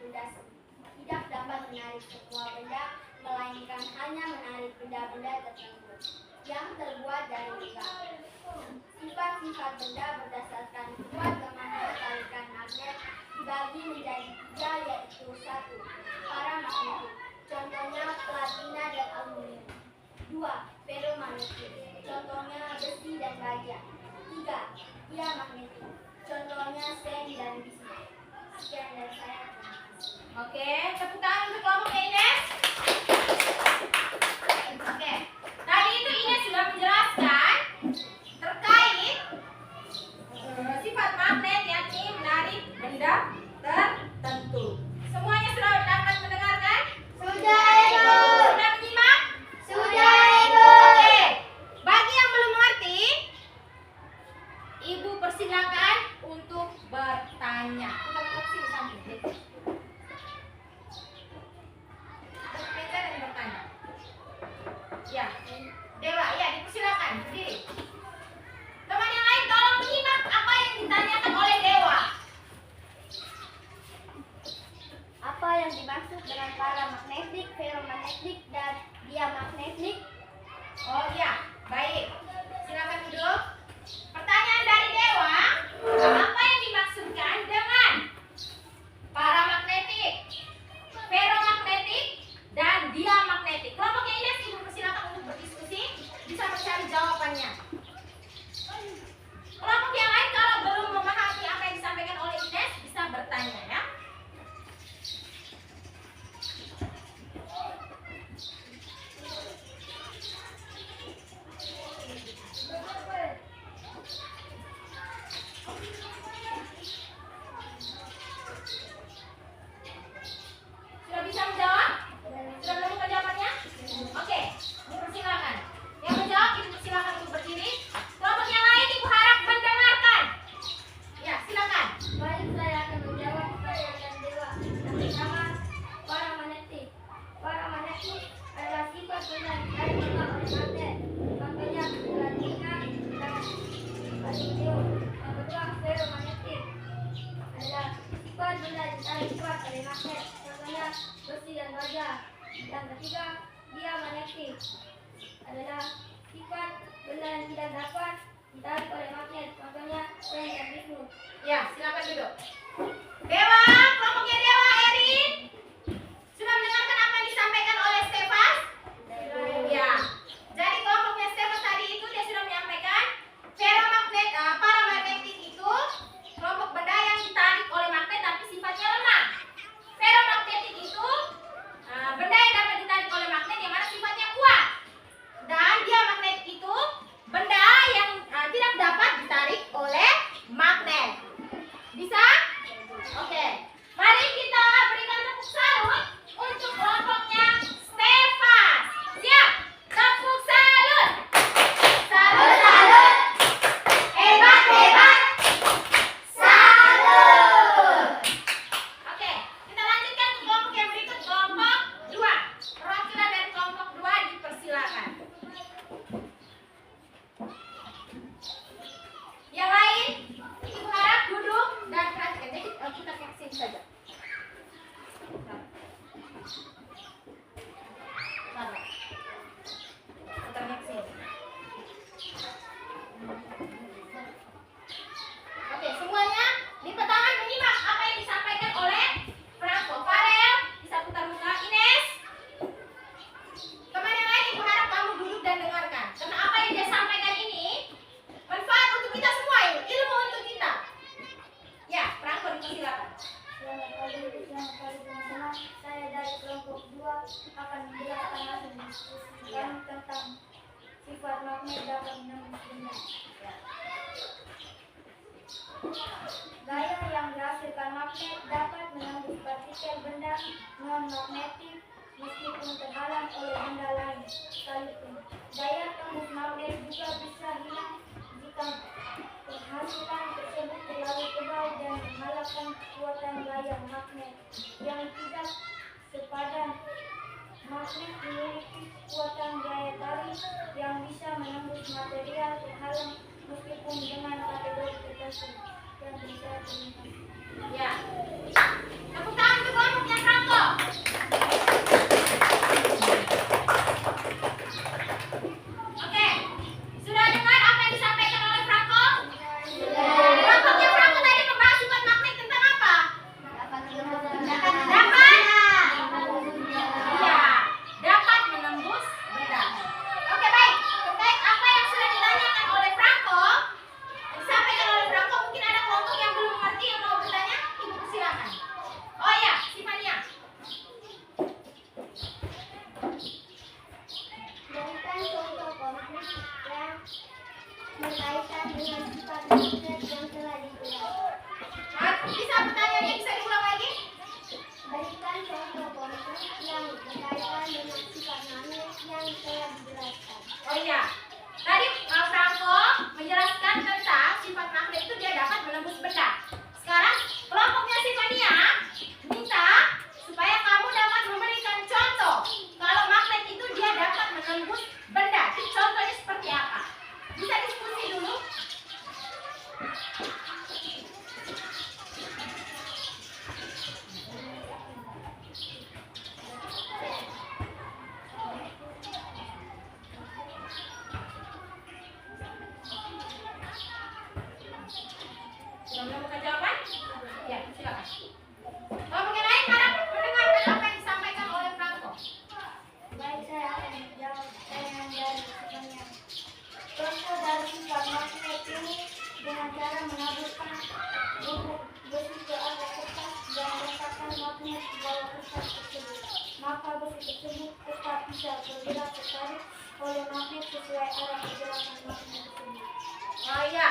tidak dapat menarik semua benda, melainkan hanya menarik benda-benda tertentu yang terbuat dari logam. Sifat-sifat benda berdasarkan kuat kemampuan tarikan magnet dibagi menjadi 3, yaitu 1. Paramagnetik, contohnya platina dan aluminium. 2. Ferromagnetik, contohnya besi dan baja. 3. dia magnetik. Contohnya sen dan besi. Sekian dari saya. Oke, tepuk tangan untuk kelompoknya Ines. Oke, tadi itu Ines sudah menjelaskan terkait sifat magnet yakni menarik benda tertentu. Semuanya sudah dapat mendengarkan? Sudah, Ibu. Sudah menyimak? Sudah, Ibu. Oke, bagi yang belum mengerti, Ibu persilakan untuk bertanya. Kita ke sini samping. Bertanya dan bertanya. Ya, Dewa, ya dipersilakan berdiri. Teman yang lain tolong menyimak apa yang ditanyakan oleh Dewa. Apa yang dimaksud dengan paramagnetik, ferromagnetik, dan diamagnetik? Oh iya, baik. Silakan duduk. Pertanyaan dari Dewa, apa yang dimaksudkan dengan paramagnetik, ferromagnetik, dan diamagnetik? Kelompoknya Ines, Ibu persilakan untuk berdiskusi, bisa mencari jawabannya. Kelompok yang lain kalau belum memahami apa yang disampaikan oleh Ines, bisa bertanya ya. Sudah bisa menjawab? Sudah menemukan jawabannya? Oke, dipersilakan. Yang menjawab dipersilakan untuk berdiri. Kelompok yang lain Ibu harap mendengarkan. Ya, silakan. Baik, saya akan menjawab pertanyaan Dewa. Yang pertama, paramagnetik. Paramagnetik adalah sifat benda yang ditarik oleh magnet. Contohnya plastika dan aluminium. Yang kedua, ferromagnetik adalah sifat benda yang ditarik kuat oleh magnet. Contohnya besi dan baja. Yang ketiga, diamagnetik adalah sifat benda yang tidak dapat ditarik oleh magnet. Contohnya sen dan bismut. Ya, silakan duduk. Dewa, kelompoknya Dewa, Erin. Sudah mendengarkan apa yang disampaikan oleh Stefan? Ya. Jadi kelompoknya Stefan tadi itu dia sudah menyampaikan paramagnetik itu kelompok benda yang ditarik oleh magnet tapi sifatnya lemah. Ferromagnetik itu benda yang dapat ditarik oleh magnet yang mana sifatnya kuat. Dan diamagnetik itu benda yang tidak dapat ditarik oleh magnet. Bisa? Oke. Mari kita berikan tepuk salut untuk kelompoknya Stefan. Siap? Tepuk salut. Salut, salut. Hebat, hebat. Salut. Oke, kita lanjutkan ke kelompok yang berikut, kelompok 2. Perwakilan dari kelompok 2 dipersilakan. Yang lain, Ibu harap duduk dan perhatikan. Jadi kita ke sini saja. Sabar. Putarnya ke sini. Oke, semuanya dipertangan menyimak apa yang disampaikan oleh Franco. Farel, bisa putar muka. Ines. Teman yang lain, Ibu harap kamu duduk dan dengarkan. Karena apa yang dia sampaikan ini manfaat untuk kita semua, ilmu untuk kita. Ya, Franco dipersilakan. Selamat pagi teman-teman. Saya dari kelompok 2 akan menjelaskan hasil diskusi kami tentang sifat magnet dapat menembus benda. Gaya yang dihasilkan magnet dapat menembus partikel benda non-magnetik meskipun terhalang oleh benda lain sekalipun. Daya tembus magnet juga bisa hilang jika penghasilan tersebut terlalu tebal dan menghalalkan kekuatan gaya magnet yang tidak sepadan. Magnet memiliki kekuatan daya tarik yang bisa menembus material terhalang meskipun dengan kategori tertentu yang bisa terlihat. Ya. Tepuk tangan untuk kelompoknya Franco. Oke. Sudah dengar apa yang disampaikan oleh Franco? Kelompoknya Franco tadi membahas sifat magnet tentang apa? Dapat? Iya, dapat menembus benda. Oke, baik. Terkait apa yang sudah ditanyakan oleh Franco, disampaikan oleh dengan sifat magnet yang telah dijelaskan. Bisa pertanyaannya bisa diulang lagi? Berikan contoh konkret yang berkaitan dengan sifat magnet yang telah dijelaskan. Oh iya, tadi Franco menjelaskan tentang sifat magnet itu dia dapat menembus benda. Sekarang kelompoknya Sifania minta supaya kamu dapat memberikan contoh kalau magnet itu dia dapat menembus benda. Contohnya seperti apa? Bisa diskusi dulu. Sudah menemukan jawaban? Ya, silakan. Kelompok yang lain harap mendengarkan apa yang disampaikan oleh Franco. Baik, saya akan menjawab pertanyaan dari sebenarnya. Contoh dari sifat magnet ini dengan cara menaburkan bubuk besi ke atas kertas dan meletakkan magnet di bawah kertas tersebut. Maka besi tersebut tetap bisa bergerak tertarik oleh magnet sesuai arah pergerakan magnet tersebut. Oh iya.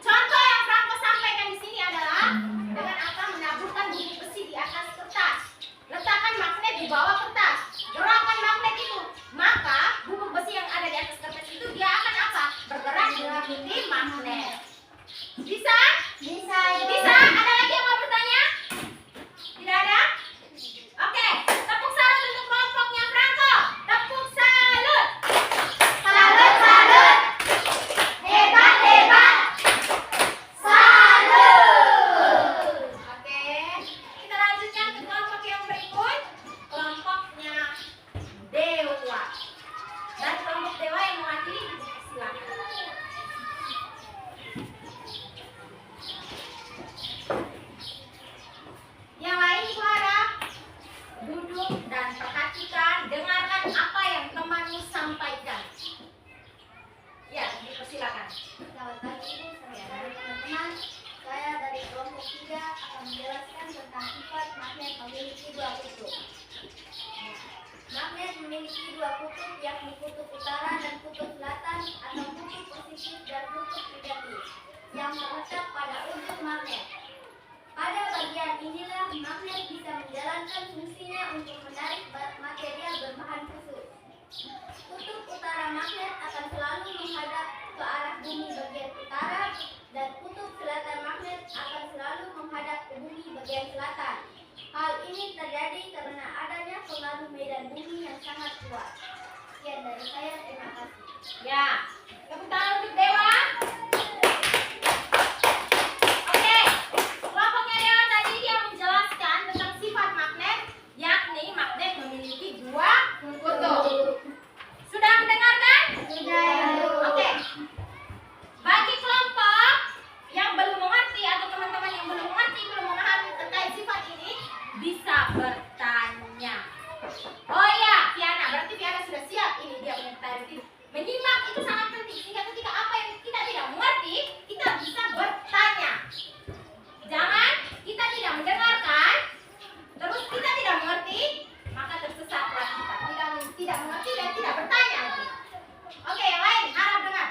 Contoh yang Franco sampaikan di sini adalah dengan apa menaburkan bubuk besi di atas kertas. Letakkan magnet di bawah kertas. Gerakan magnet itu, maka bubuk besi yang ada di atas kertas itu dia akan apa? Bergerak mengikuti magnet. Bisa? Bisa, Bisa? Ada lagi yang mau bertanya? Tidak ada? Oke, tepuk salut untuk kelompoknya Franco. Tepuk salut. Salut, salut. Hebat, hebat. Salut. Oke, kita lanjutkan ke kelompok yang berikut. Kelompoknya Dewa. Dan kelompok Dewa yang mewakili silakan. Yang lain ibu harap duduk dan perhatikan, dengarkan apa yang temanmu sampaikan. Ya, dipersilakan. Selamat pagi Ibu, saudara teman-teman. Saya dari kelompok 3 akan menjelaskan tentang sifat magnet memiliki dua kutub. Magnet memiliki dua kutub, yakni kutub utara dan kutub selatan atau kutub positif dan kutub negatif yang terletak pada ujung magnet. Pada bagian inilah magnet bisa menjalankan fungsinya untuk menarik material berbahan khusus. Kutub utara magnet akan selalu menghadap ke arah bumi bagian utara dan kutub selatan magnet akan selalu menghadap ke bumi bagian selatan. Hal ini terjadi karena adanya pengaruh medan bumi yang sangat kuat. Sekian dari saya, terima kasih. Ya, tepuk tangan untuk Dewa. Oke, kelompoknya Dewa tadi dia menjelaskan tentang sifat magnet, yakni magnet memiliki dua kutub. Sudah mendengarkan? Oke. Bagi kelompok yang belum mengerti atau teman-teman yang belum mengerti, belum memahami terkait sifat ini, bisa bertanya. Oh iya, Viana, berarti Viana sudah siap. Ini dia punya pertanyaan. Menyimak itu sangat penting sehingga ketika apa yang kita tidak mengerti, kita bisa bertanya. Jangan kita tidak mendengarkan, terus kita tidak mengerti, maka tersesatlah kita. Tidak mengerti dan tidak bertanya. Oke, yang lain harap dengar.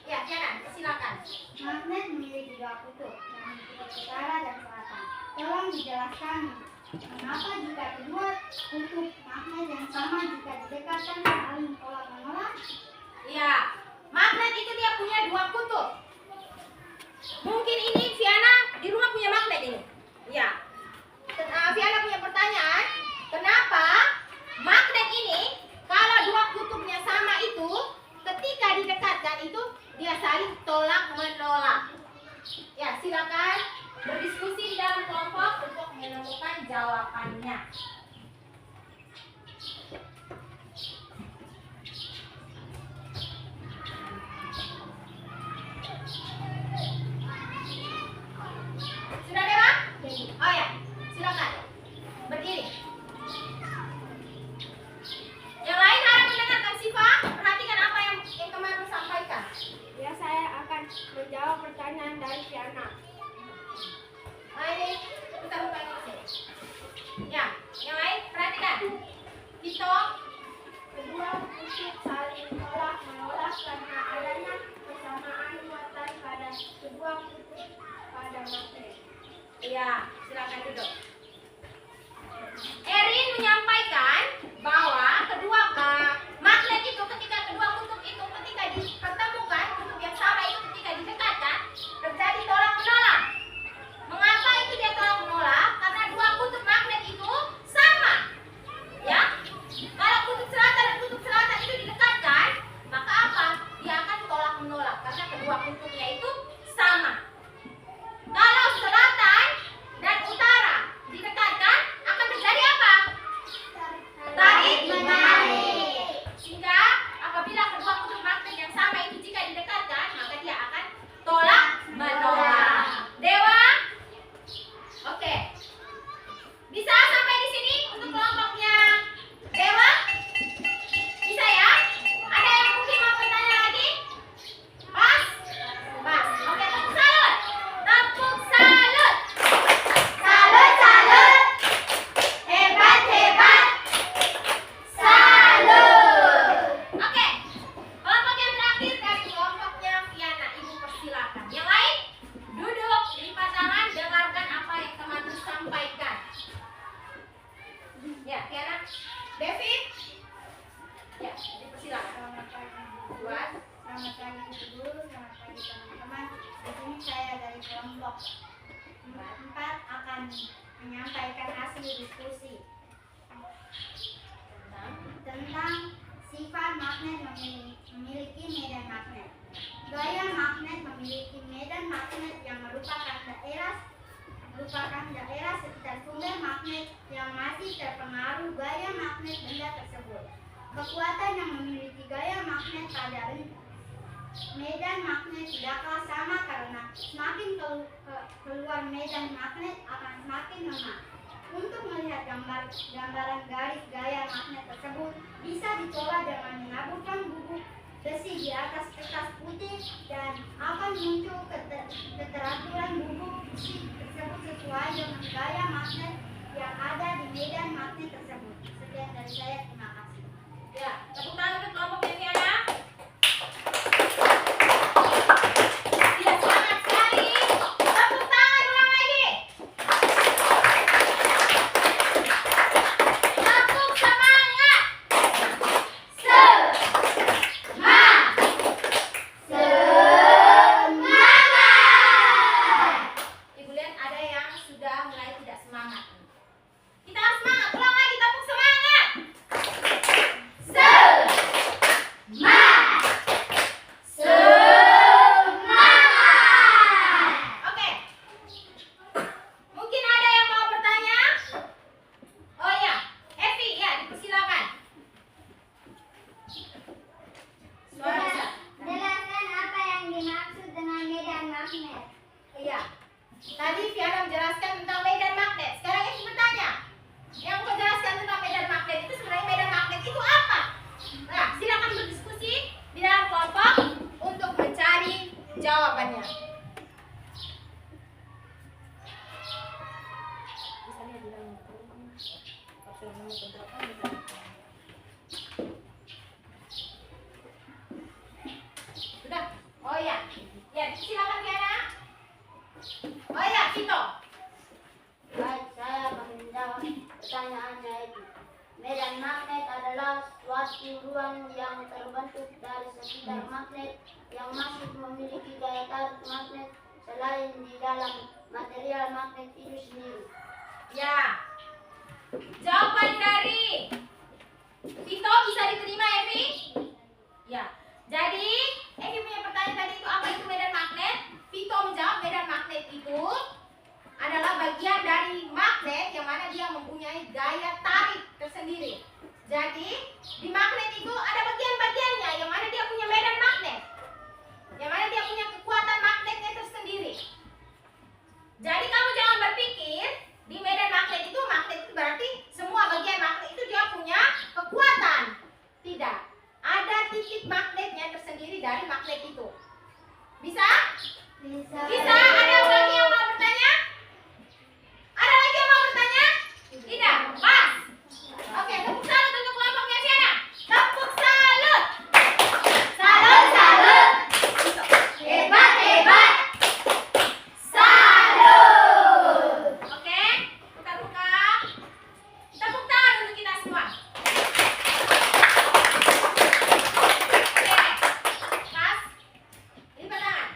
Ya, Viana, silakan. Magnet memiliki dua kutub, yakni kutub utara dan selatan. Tolong dijelaskan mengapa jika kedua kutub magnet yang sama jika didekatkan saling tolak-menolak? Ya, magnet itu dia punya dua kutub. Mungkin ini Viana di rumah punya magnet ini. Ya. Viana punya pertanyaan, kenapa magnet ini kalau dua kutubnya sama itu ketika didekatkan itu dia saling tolak menolak. Ya, silakan berdiskusi di dalam kelompok untuk menemukan jawabannya. Sudah Dewa? Oh ya, silakan berdiri. Yang lain harap mendengarkan Siva, perhatikan apa yang temanmu sampaikan. Ya, saya akan menjawab pertanyaan dari Viana. Nah ini kita buka ini sini. Ya, yang lain perhatikan. Tito, Kedua kutub saling tolak-menolak karena adanya bentuknya itu sama. Kalau selatan dan utara didekatkan, akan terjadi apa? Tarik menarik. Sehingga apabila kedua kutub magnet yang sama itu jika didekatkan, maka dia akan tolak menolak. Dewa? Oke. Bisa sampai di sini untuk kelompoknya Dewa? Bisa ya? Ada yang mungkin mau bertanya lagi? Pas? Pas. Oke, tepuk salut. Tepuk salut. Salut, salut. Hebat, hebat. Salut. Oke. Kelompok yang terakhir dari kelompoknya Viana. Ibu persilakan. Yang lain, duduk, lipat tangan, dengarkan apa yang teman sampaikan. Ya, Viana. David. Ya, dipersilakan. Selamat pagi. Buat. Selamat pagi Ibu Guru, selamat pagi teman-teman. Di sini saya dari kelompok 4 akan menyampaikan hasil diskusi tentang sifat magnet memiliki medan magnet. Gaya magnet memiliki medan magnet yang merupakan daerah sekitar sumber magnet yang masih terpengaruh gaya magnet benda tersebut. Kekuatan yang memiliki gaya magnet pada medan magnet tidaklah sama karena semakin keluar medan magnet akan semakin lemah. Untuk melihat gambaran garis gaya magnet tersebut bisa dicoba dengan menaburkan bubuk besi di atas kertas putih dan akan muncul keteraturan bubuk besi tersebut sesuai dengan gaya magnet yang ada di medan magnet tersebut. Sekian dari saya, terima kasih. Ya, tepuk tangan untuk kelompoknya Viana. Iya, semangat sekali. Tepuk tangan ulang lagi. Tepuk semangat. Ibu lihat ada yang sudah mulai tidak semangat. Kita harus semangat. Ulang lagi, tepuk semangat. Oke. Mungkin ada yang mau bertanya? Oh ya, Evi, ya dipersilakan. Suara besar. Jelaskan apa yang dimaksud dengan medan magnet. Iya. Tadi Viana menjelaskan tentang medan magnet. Sekarang Evi bertanya. Yang mau jelaskan tentang medan magnet itu sebenarnya medan magnet itu apa? Nah, silakan berdiskusi di dalam kelompok untuk mencari jawabannya. Sudah? Oh ya. Ya, silakan Viana. Oh ya, Vito. Baik, saya akan menjawab pertanyaannya itu. Medan magnet adalah suatu ruang yang terbentuk dari sekitar magnet yang masih memiliki gaya tarik magnet selain di dalam material magnet itu sendiri. Ya. Jawaban dari Vito bisa diterima, Evi? Ya. Jadi, Evi punya pertanyaan tadi itu apa itu medan magnet? Vito menjawab medan magnet itu adalah bagian dari magnet yang mana dia mempunyai gaya tarik tersendiri. Jadi, di magnet itu ada bagian-bagiannya yang mana dia punya medan magnet. Yang mana dia punya kekuatan magnetnya tersendiri. Jadi, kamu jangan berpikir di medan magnet itu berarti semua bagian magnet itu dia punya kekuatan. Tidak. Ada titik magnetnya tersendiri dari magnet itu. Bisa? Bisa. Bisa? Ada lagi yang mau bertanya? Ada lagi yang mau bertanya? Tidak? Pas? Oke, tepuk salut untuk kelompoknya Viana. Tepuk salut. Salut, salut. Hebat, hebat. Salut. Oke, buka-buka. Tepuk tangan untuk kita semua. Oke, Mas. Lipat tangan.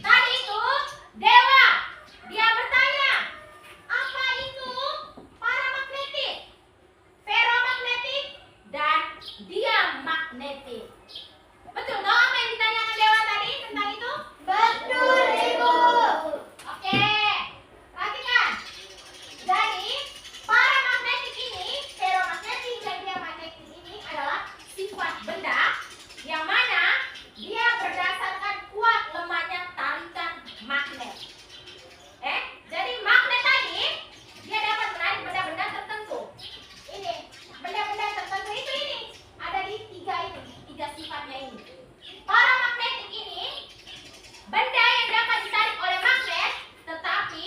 Tadi itu Dewa, dia bertanya, apa itu paramagnetik, ferromagnetik, dan diamagnetik? Betul nggak apa yang ditanyakan Dewa tadi tentang itu? Betul, Ibu. Oke, perhatikan. Jadi, paramagnetik ini, ferromagnetik dan diamagnetik ini adalah sifat benda yang mana dia berdasarkan kuat lemahnya tarikan magnet. Jadi magnet tadi dia dapat menarik benda-benda tertentu. Ini benda-benda tertentu itu ini ada di tiga sifatnya ini. Paramagnetik ini benda yang dapat ditarik oleh magnet, tetapi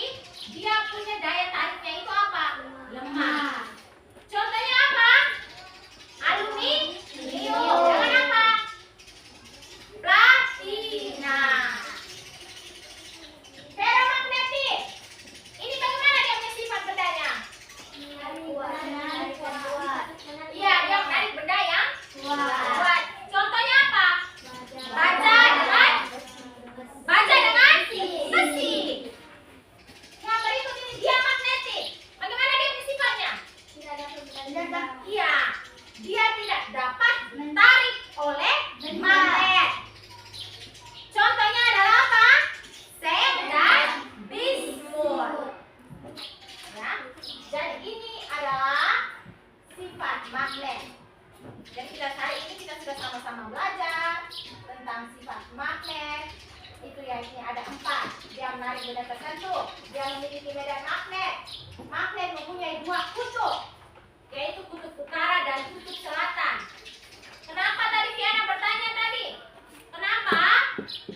dia punya daya tariknya itu apa? Lemah. Contohnya apa? Aluminium. Dengan apa? Platina. Ferromagnetik. Ini bagaimana dia punya sifat bendanya? Iya, dia menarik benda yang kuat. Contohnya apa? Baja dengan besi. Yang berikut ini diamagnetik. Bagaimana dia punya sifatnya? Iya, dia tidak dapat ditarik oleh magnet. Contohnya adalah apa? Seng dan bismut. Ya, jadi ini adalah sifat magnet. Jadi hari ini kita sudah sama-sama belajar tentang sifat magnet. Itu ya, ini ada 4. Dia menarik benda tertentu. Dia memiliki medan magnet. Magnet mempunyai 2 kutub, yaitu kutub utara dan kutub selatan. Kenapa tadi Fiana bertanya tadi? Kenapa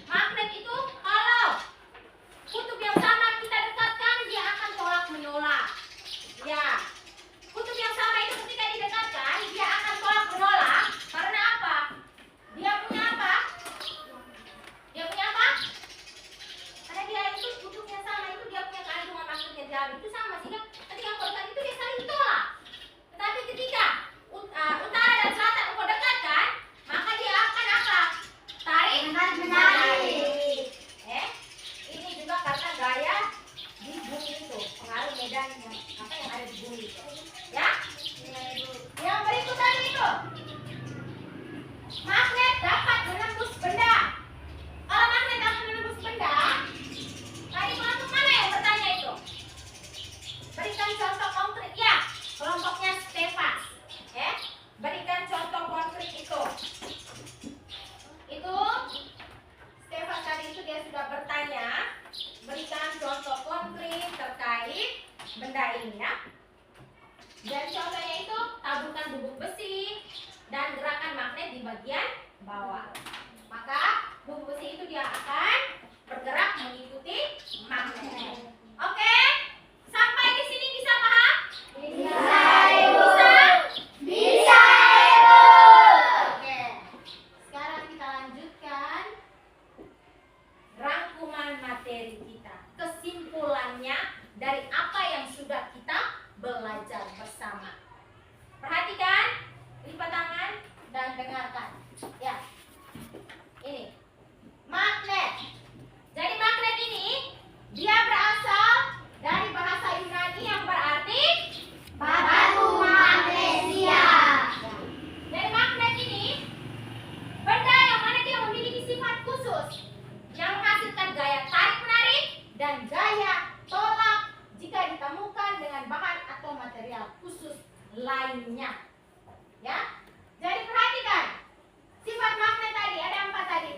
magnet itu kalau kutub yang sama kita dekatkan dia akan tolak menolak? Ya, kutub yang sama itu ketika didekatkan dia akan tolak menolak karena apa? Dia punya apa? Karena dia itu kutubnya sama, itu dia punya kandungan magnet yang jauh itu sama, sehingga ketika kau dekat itu dia saling tolak. Tetapi ketika utara dan selatan kau dekatkan, maka dia akan apa? Tarik menarik. Ini juga karena gaya di bumi itu, pengaruh medan yang ada di bumi itu. Ya? Yang berikut tadi itu, magnet dapat menembus benda. Kalau magnet dapat menembus benda, tadi kelompok mana yang bertanya itu? Berikan contoh konkret ya, kelompoknya Stefas. Berikan contoh konkret itu. Itu Stefas tadi itu dia sudah bertanya. Berikan contoh konkret terkait benda ini ya. Dan contohnya itu taburkan bubuk besi dan gerakan magnet di bagian bawah. Maka bubuk besi itu dia akan bergerak mengikuti magnet. Oke? Sampai di sini bisa paham? Bisa, Ibu. Bisa? Bisa, Ibu. Oke. Sekarang kita lanjutkan rangkuman materi kita. Kesimpulannya dari apa yang sudah kita belajar bersama. Perhatikan, lipat tangan dan dengarkan. Ya. Ini magnet. Jadi magnet ini dia berasal dari bahasa Yunani yang berarti Batu magnesia. Dari magnet ini benda yang mana dia memiliki sifat khusus yang menghasilkan gaya tarik menarik dan gaya tolak jika ditemukan dengan bahan atau material khusus lainnya. Ya. Jadi perhatikan sifat magnet tadi ada 4 tadi.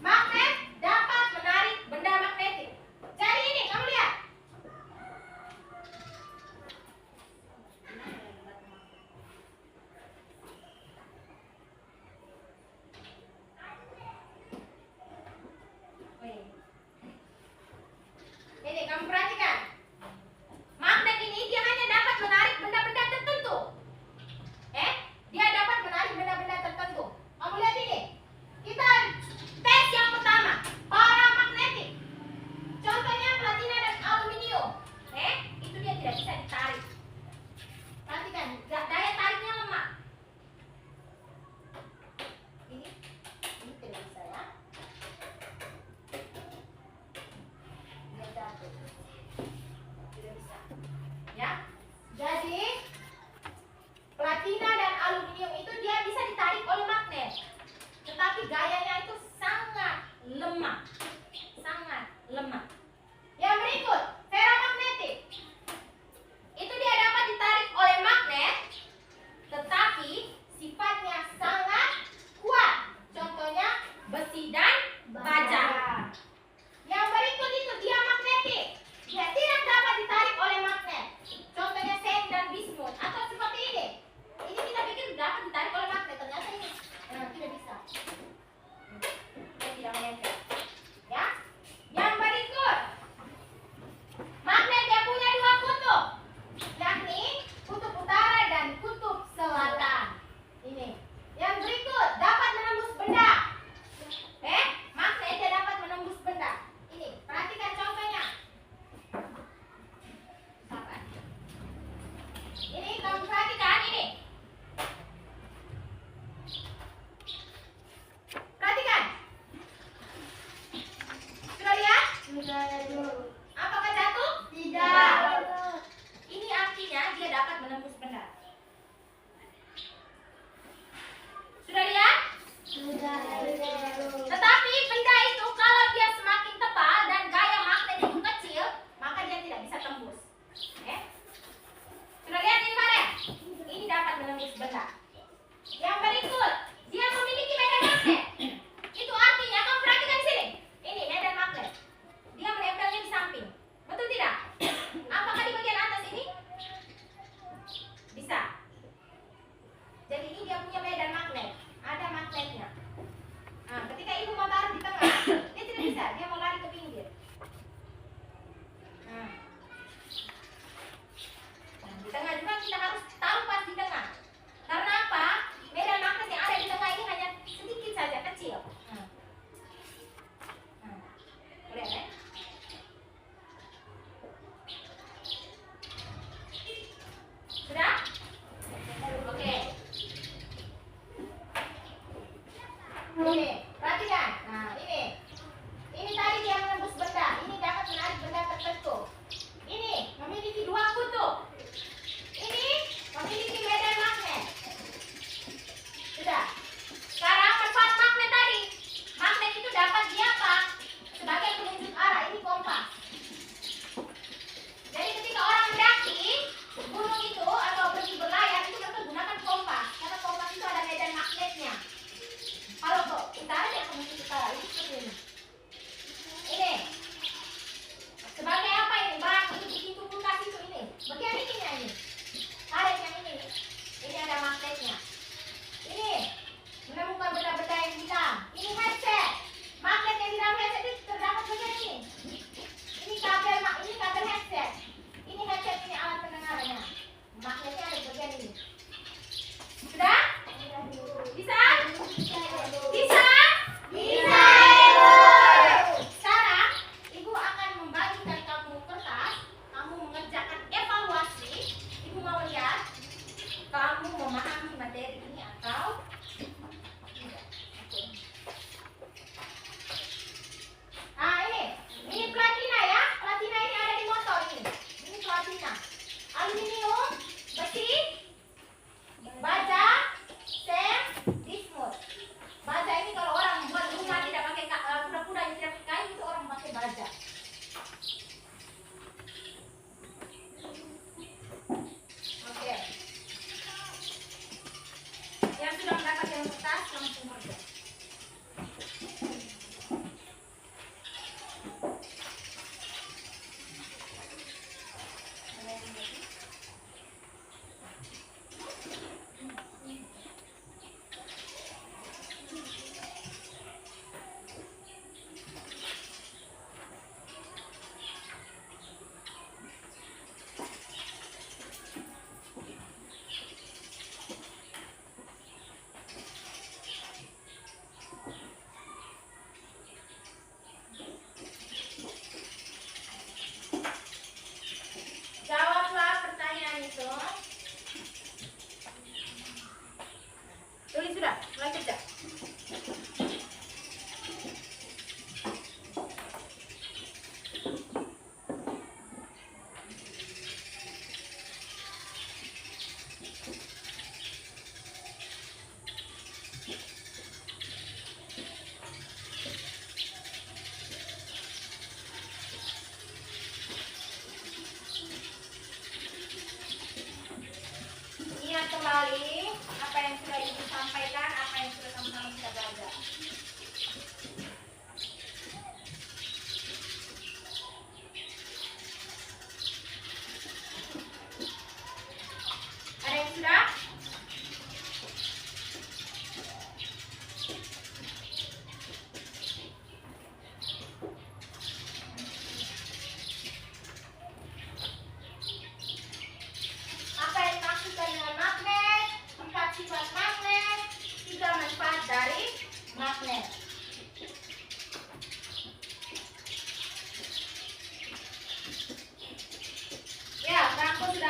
Magnet dapat menarik benda magnetik. Jadi ini kamu lihat. Ini kamu perhatikan. Magnet ini dia hanya dapat menarik benda-benda tertentu.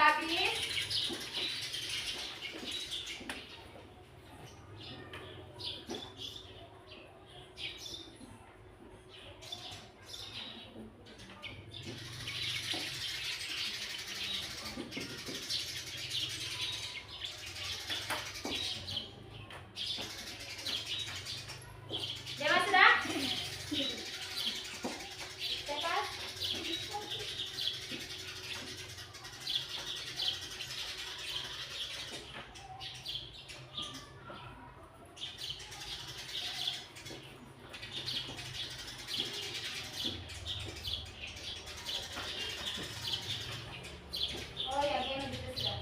sudah habis? Dewa sudah? Cepat. Oh ya, game juga sudah.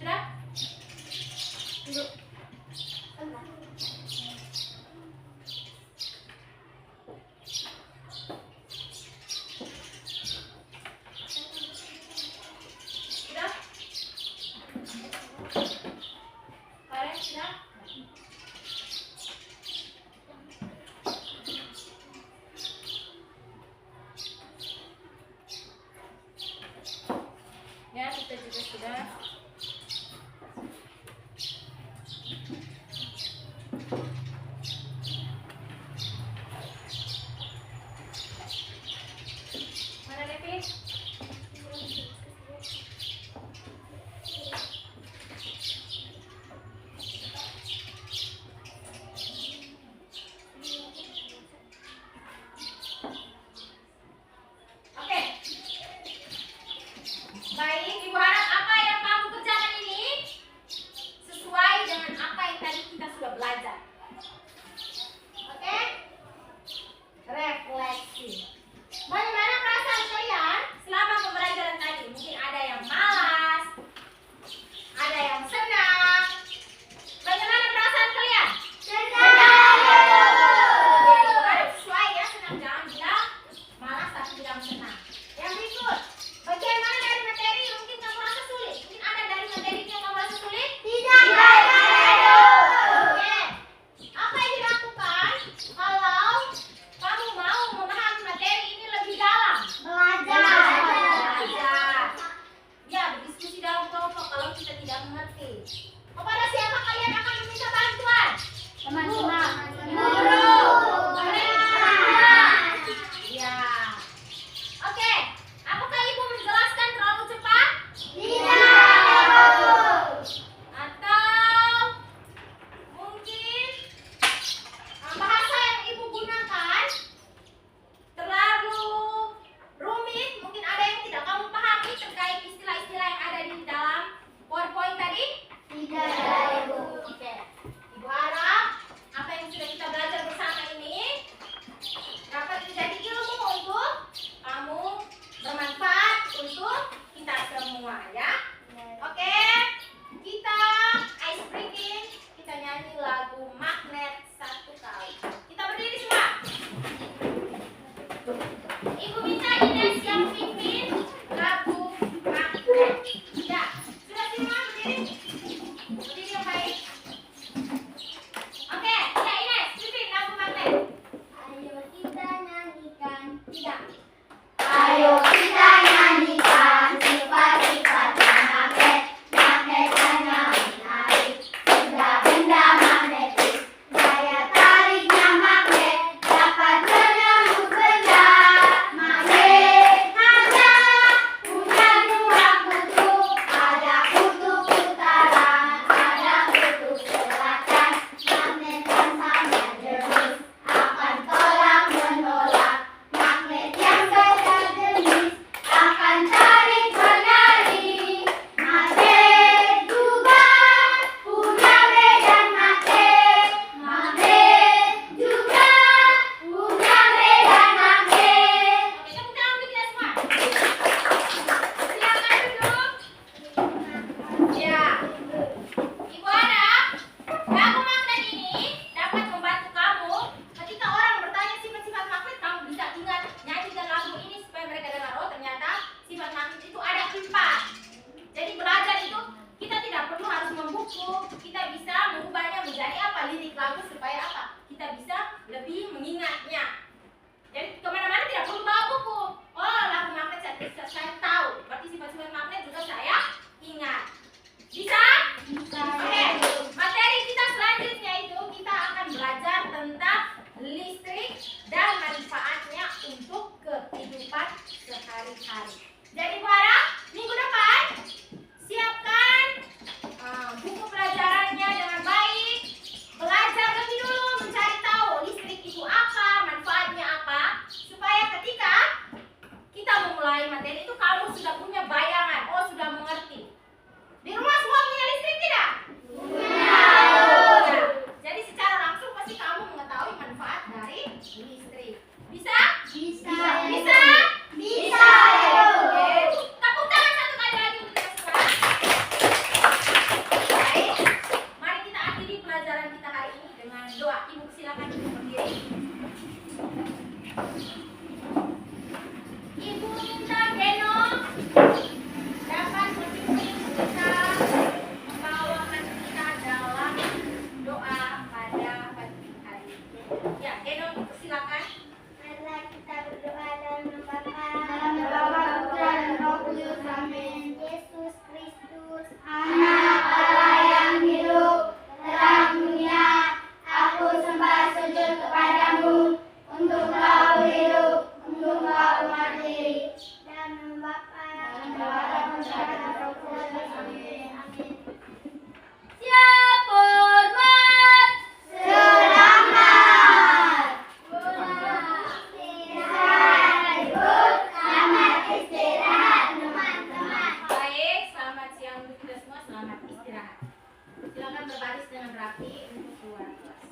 Sudah? Duduk. Sudah? Kalian sudah? Ya, kita juga sudah. Mana Levi? Oke. Baik, Ibu harap apa yang kamu kerjakan ini sesuai dengan apa yang tadi kita sudah belajar. Oke? Refleksi. Bagaimana perasaan kalian selama pembelajaran tadi? Mungkin ada yang malas, ada yang senang. Bagaimana perasaan kalian? Harus sesuai ya, senang jangan bilang malas tapi bilang senang. Yang berikut, bagaimana dari materi mungkin kamu rasa sulit? Mungkin ada dari materi yang kamu rasa sulit? Oke. Apa yang dilakukan kalau kamu mau memahami materi ini lebih dalam? Belajar. Ya, berdiskusi dalam kelompok kalau kita tidak mengerti. Kepada siapa kalian akan meminta bantuan? Teman-teman. Guru. Ya. Oke. Apakah Ibu menjelaskan terlalu cepat? Atau mungkin bahasa yang Ibu gunakan terlalu rumit? Mungkin ada yang tidak kamu pahami terkait istilah-istilah yang ada di dalam PowerPoint tadi? Oke. Ibu harap apa yang sudah kita rapi untuk keluar kelas.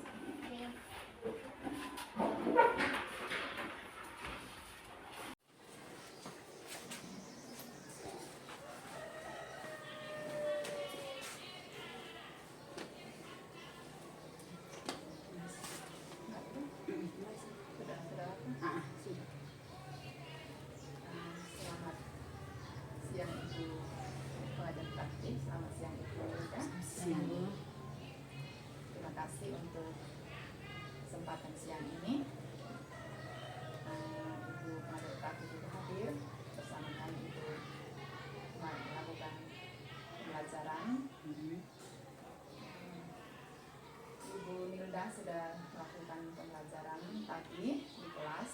Selamat siang Ibu pengajar praktik, selamat siang Ibu Hilda. Terima kasih untuk kesempatan siang ini. Ibu pengajar praktik juga hadir bersama kami untuk melakukan pembelajaran. Ibu Nilda sudah melakukan pembelajaran tadi di kelas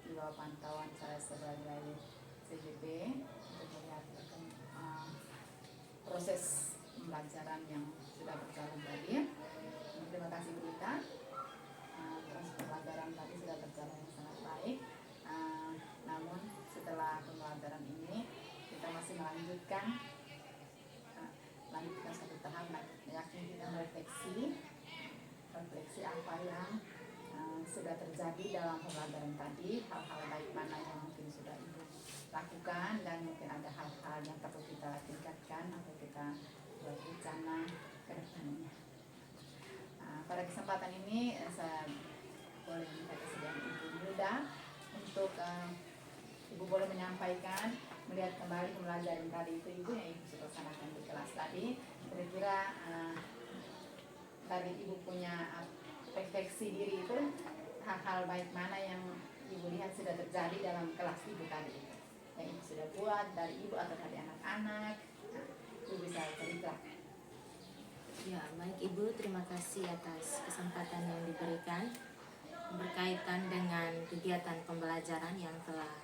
di bawah pantauan saya sebagai CJP untuk melihat proses pembelajaran yang sudah berjalan tadi. Terima kasih Bu Rita. Proses pembelajaran tadi sudah berjalan dengan sangat baik. Namun setelah pembelajaran ini kita masih melanjutkan satu tahap, yakni kita refleksi apa yang sudah terjadi dalam pembelajaran tadi, hal-hal baik mana yang mungkin sudah Ibu lakukan dan mungkin ada hal-hal yang perlu kita tingkatkan atau kita buat rencana ke depannya. Pada kesempatan ini saya boleh minta kesediaan Ibu Hilda untuk Ibu boleh menyampaikan melihat kembali pembelajaran tadi itu Ibu yang Ibu sudah laksanakan di kelas tadi. Kira-kira dari Ibu punya refleksi diri itu hal-hal baik mana yang Ibu lihat sudah terjadi dalam kelas Ibu tadi yang Ibu sudah buat dari Ibu atau dari anak-anak. Ibu bisa cerita. Ya, baik Ibu, terima kasih atas kesempatan yang diberikan berkaitan dengan kegiatan pembelajaran yang telah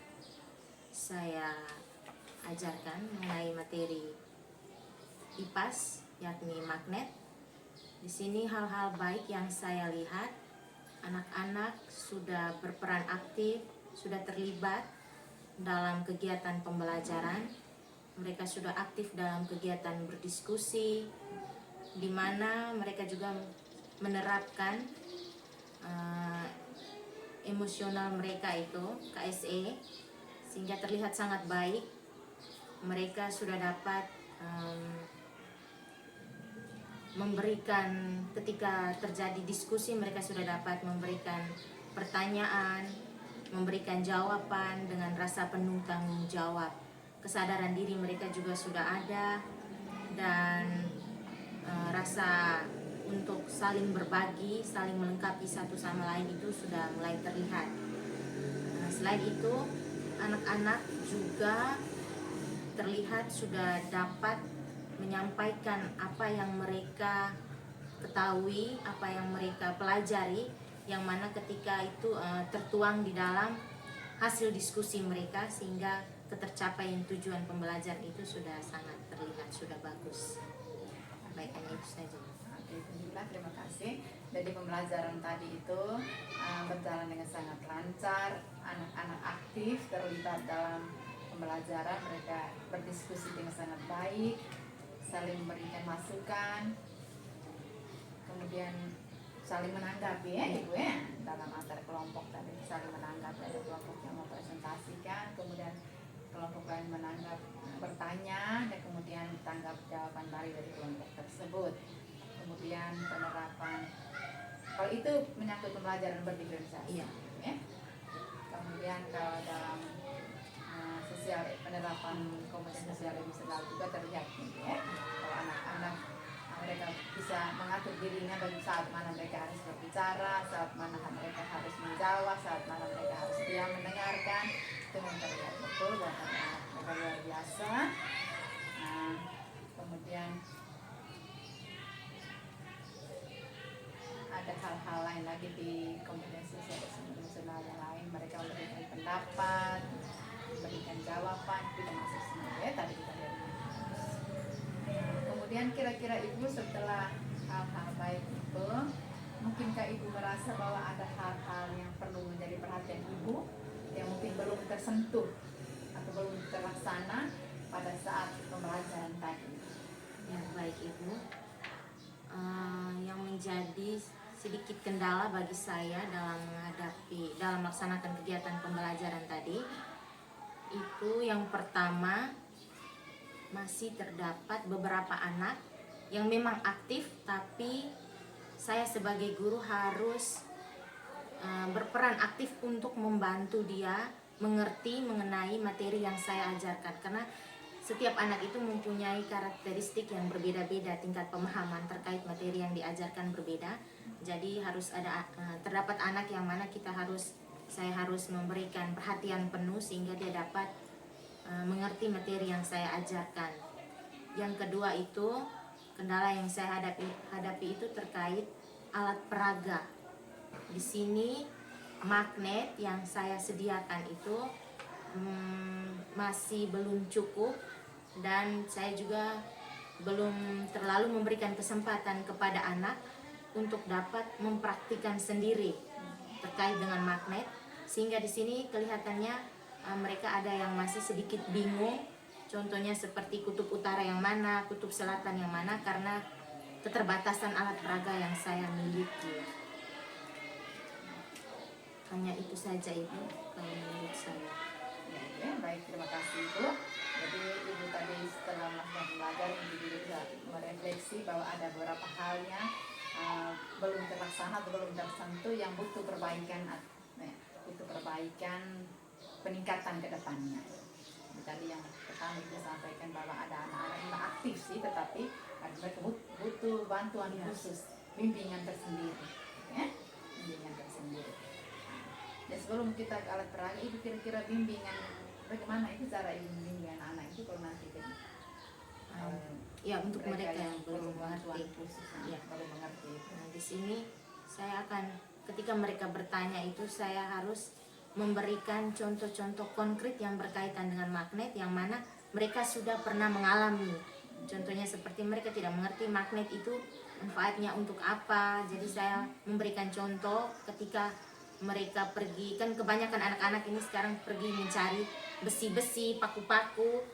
saya ajarkan mengenai materi IPAS, yakni magnet. Di sini hal-hal baik yang saya lihat, anak-anak sudah berperan aktif, sudah terlibat dalam kegiatan pembelajaran. Mereka sudah aktif dalam kegiatan berdiskusi, di mana mereka juga menerapkan emosional mereka itu, KSE, sehingga terlihat sangat baik. Mereka sudah dapat memberikan, ketika terjadi diskusi, mereka sudah dapat memberikan pertanyaan, memberikan jawaban dengan rasa penuh tanggung jawab. Kesadaran diri mereka juga sudah ada, dan rasa untuk saling berbagi, saling melengkapi satu sama lain itu sudah mulai terlihat. Selain itu, anak-anak juga terlihat sudah dapat menyampaikan apa yang mereka ketahui, apa yang mereka pelajari, yang mana ketika itu tertuang di dalam hasil diskusi mereka, sehingga ketercapaian tujuan pembelajaran itu sudah sangat terlihat, sudah bagus. Baik, hanya itu saja. Oke, terima kasih. Jadi pembelajaran tadi itu berjalan dengan sangat lancar, anak-anak aktif terlibat dalam pembelajaran, mereka berdiskusi dengan sangat baik, saling memberikan masukan, kemudian saling menanggapi ya Ibu ya, dalam antar kelompok tadi saling menanggapi, ada kelompok yang mempresentasikan, kemudian kelompok lain menanggap, bertanya, dan kemudian tanggap jawaban dari kelompok tersebut. Kemudian penerapan, kalau itu menyangkut pembelajaran berdiferensiasi ya. Kemudian kalau dalam penerapan kompetensi sosial emosional juga terlihat ya. Kalau anak-anak mereka bisa mengatur dirinya bagi saat mana mereka harus berbicara, saat mana mereka harus menjawab, saat mana mereka harus diam mendengarkan, itu yang terlihat betul buat anak-anak mereka luar biasa. Kemudian ada hal-hal lain lagi di kompetensi sosial emosional yang lain, mereka memberikan pendapat, memberikan jawaban, itu masuk semua ya tadi kita lihat. Kemudian kira-kira Ibu setelah hal-hal baik itu, mungkinkah Ibu merasa bahwa ada hal-hal yang perlu menjadi perhatian Ibu yang mungkin belum tersentuh atau belum terlaksana pada saat pembelajaran tadi? Ya, baik Ibu. Yang menjadi sedikit kendala bagi saya dalam melaksanakan kegiatan pembelajaran tadi. Itu yang pertama, masih terdapat beberapa anak yang memang aktif, tapi saya sebagai guru harus berperan aktif untuk membantu dia mengerti mengenai materi yang saya ajarkan, karena setiap anak itu mempunyai karakteristik yang berbeda-beda, tingkat pemahaman terkait materi yang diajarkan berbeda. Jadi harus ada terdapat anak yang mana saya harus memberikan perhatian penuh sehingga dia dapat mengerti materi yang saya ajarkan. Yang kedua itu, kendala yang saya hadapi itu terkait alat peraga. Di sini magnet yang saya sediakan itu masih belum cukup, dan saya juga belum terlalu memberikan kesempatan kepada anak untuk dapat mempraktikkan sendiri terkait dengan magnet, sehingga di sini kelihatannya mereka ada yang masih sedikit bingung. Contohnya seperti kutub utara yang mana, kutub selatan yang mana, karena keterbatasan alat peraga yang saya miliki. Hanya itu saja Ibu kalau menurut saya. Ya, baik, terima kasih Ibu. Jadi Ibu tadi setelah melakukan belajar, Ibu juga merefleksi bahwa ada beberapa halnya belum terlaksana atau belum tersentuh yang butuh perbaikan, peningkatan ke depannya. Tadi yang pertama Ibu sampaikan bahwa ada anak-anak yang aktif sih, tetapi mereka butuh bantuan khusus, bimbingan tersendiri, ya, bimbingan tersendiri. Dan sebelum kita ke alat peraga, Ibu kira-kira bimbingan bagaimana itu cara Ibu membimbing anak itu kalau nanti ya, untuk mereka yang belum bantuan mengerti. khusus, Ya. belum mengerti. Nah, di sini saya akan, ketika mereka bertanya itu, saya harus memberikan contoh-contoh konkret yang berkaitan dengan magnet yang mana mereka sudah pernah mengalami. Contohnya seperti mereka tidak mengerti magnet itu manfaatnya untuk apa. Jadi saya memberikan contoh ketika mereka pergi, kan kebanyakan anak-anak ini sekarang pergi mencari besi-besi, paku-paku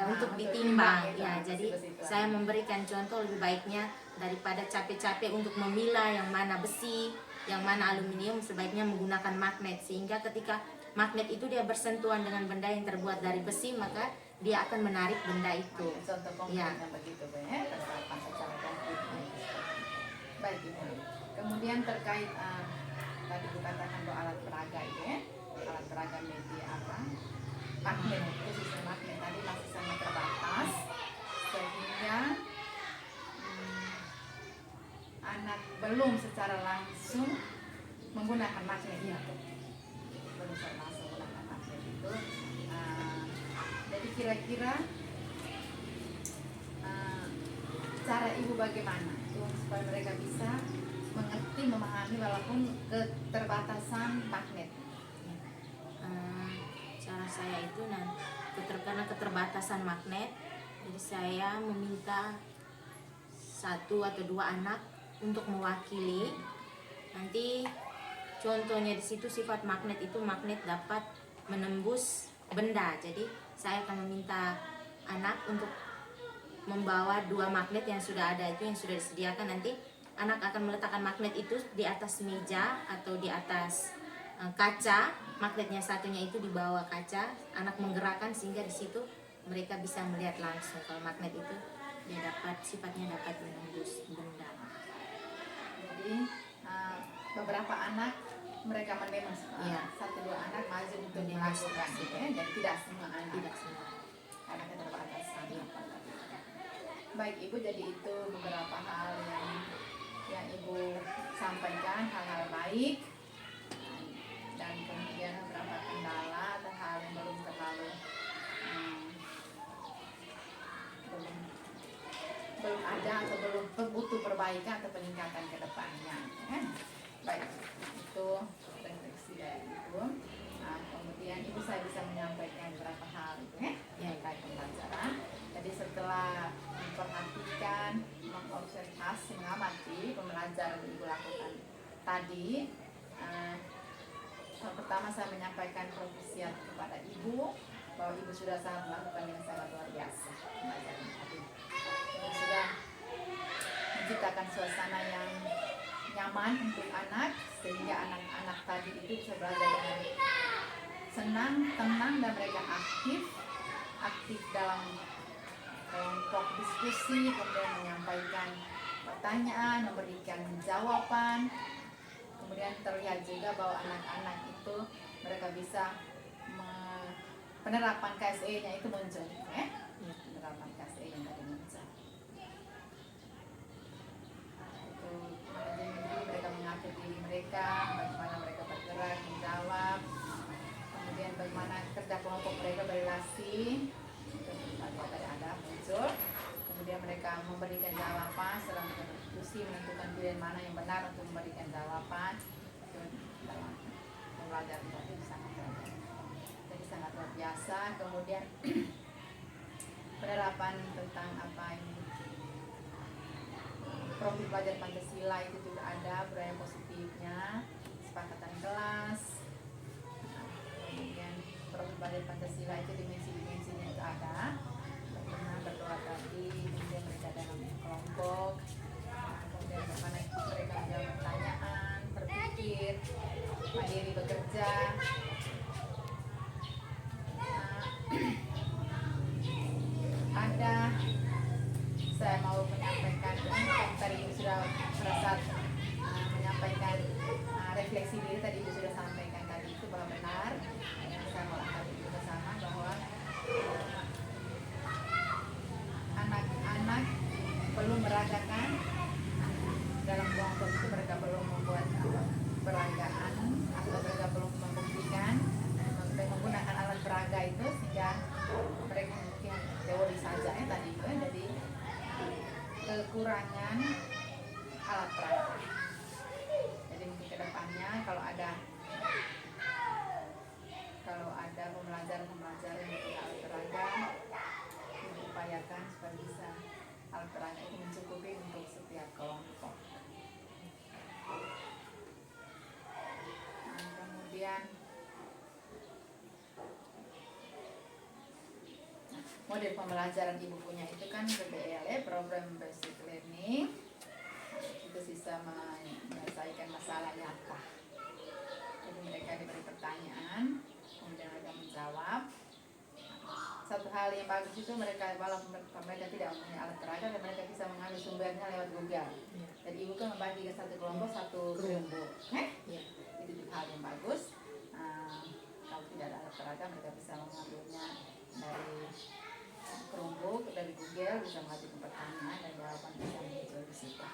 untuk ditimbang. Ya, jadi saya memberikan contoh lebih baiknya daripada capek-capek untuk memilah yang mana besi, yang mana aluminium, sebaiknya menggunakan magnet, sehingga ketika magnet itu dia bersentuhan dengan benda yang terbuat dari besi, maka dia akan menarik benda itu. Contoh konkretnya begitu, terserapkan secara konkret. Baik Ibu. Kemudian terkait tadi Ibu katakan bahwa alat peraga itu, alat peraga media magnet, khususnya magnet tadi masih sangat terbatas, sehingga anak belum secara langsung menggunakan magnet itu. Belum secara langsung menggunakan magnet itu. Jadi kira-kira cara Ibu bagaimana supaya mereka bisa mengerti, memahami walaupun keterbatasan magnet? Cara saya itu karena keterbatasan magnet, jadi saya meminta 1 atau 2 anak untuk mewakili. Nanti contohnya di situ sifat magnet itu, magnet dapat menembus benda. Jadi saya akan meminta anak untuk membawa 2 magnet yang sudah ada itu, yang sudah disediakan. Nanti anak akan meletakkan magnet itu di atas meja atau di atas kaca. Magnetnya satunya itu di bawah kaca, anak menggerakkan sehingga di situ mereka bisa melihat langsung kalau magnet itu dia sifatnya dapat menembus benda. Jadi beberapa anak mereka menemui 1-2 anak maju untuk melakukan itu, dan tidak semua anak. Tidak semua. Karena keterbatasan. Baik Ibu, jadi itu beberapa hal yang Ibu sampaikan, hal-hal baik, dan kemudian beberapa kendala atau hal yang belum terlalu belum ada atau belum butuh perbaikan atau peningkatan ke depannya. Baik, itu refleksi dari Ibu. Kemudian Ibu saya bisa menyampaikan beberapa hal itu terkait pembelajaran. Jadi setelah memperhatikan, mengobservasi, mengamati pembelajaran yang Ibu lakukan tadi, pertama saya menyampaikan profisiat kepada Ibu bahwa Ibu sudah sangat melakukan yang sangat luar biasa pembelajaran tadi. Ibu sudah menciptakan suasana yang nyaman untuk anak, sehingga anak-anak tadi itu bisa belajar dengan senang, tenang, dan mereka aktif dalam kelompok diskusi, kemudian menyampaikan pertanyaan, memberikan jawaban. Kemudian terlihat juga bahwa anak-anak itu mereka bisa penerapan KSE-nya itu muncul, penerapan KSE yang tadi muncul. Itu manajemen mereka mengatur diri mereka, bagaimana mereka bergerak, menjawab, kemudian bagaimana kerja kelompok mereka berrelasi, itu tadi ada muncul. Kemudian mereka memberikan jawaban, setelah berdiskusi menentukan pilihan mana yang benar untuk memberikan jawaban. Itu dalam pembelajaran tadi sangat luar biasa. Kemudian penerapan tentang apa ini profil belajar Pancasila itu juga ada budaya positifnya, kesepakatan kelas. Kemudian profil belajar Pancasila itu dimensi-dimensinya itu ada, bagaimana berdoa tadi, kemudian mereka dalam kelompok, kemudian bagaimana mereka menjawab pertanyaan, berpikir, mandiri bekerja. Ada, saya mau menyampaikan yang tadi Ibu sudah merasa menyampaikan refleksi diri tadi Ibu sudah sampaikan tadi itu bahwa benar, yang saya mau angkat itu bersama bahwa anak-anak perlu meragakan dalam kelompok itu, mereka perlu membuat peragaan atau mereka perlu membuktikan menggunakan alat peraga itu sehingga mereka mungkin teori saja ya tadi itu, jadi kekurangan alat peraga. Jadi mungkin kedepannya kalau ada pembelajaran yang punya alat peraga, diupayakan supaya bisa alat peraga itu mencukupi untuk setiap kelompok. Nah, kemudian model pembelajaran Ibu punya itu kan PBL, Program Basic Learning. Itu bisa menyelesaikan masalah nyata. Jadi mereka diberi pertanyaan, kemudian mereka menjawab. Satu hal yang bagus itu mereka, walaupun mereka tidak mempunyai alat peraga, dan mereka bisa mengambil sumbernya lewat Google. Jadi Ibu kan membagikan satu kelompok satu kelompok. Itu hal yang bagus. Kalau tidak ada alat peraga, mereka bisa mengambilnya dari Chromebook, dari Google, bisa mengajukan pertanyaan dan jawaban bisa muncul di situ.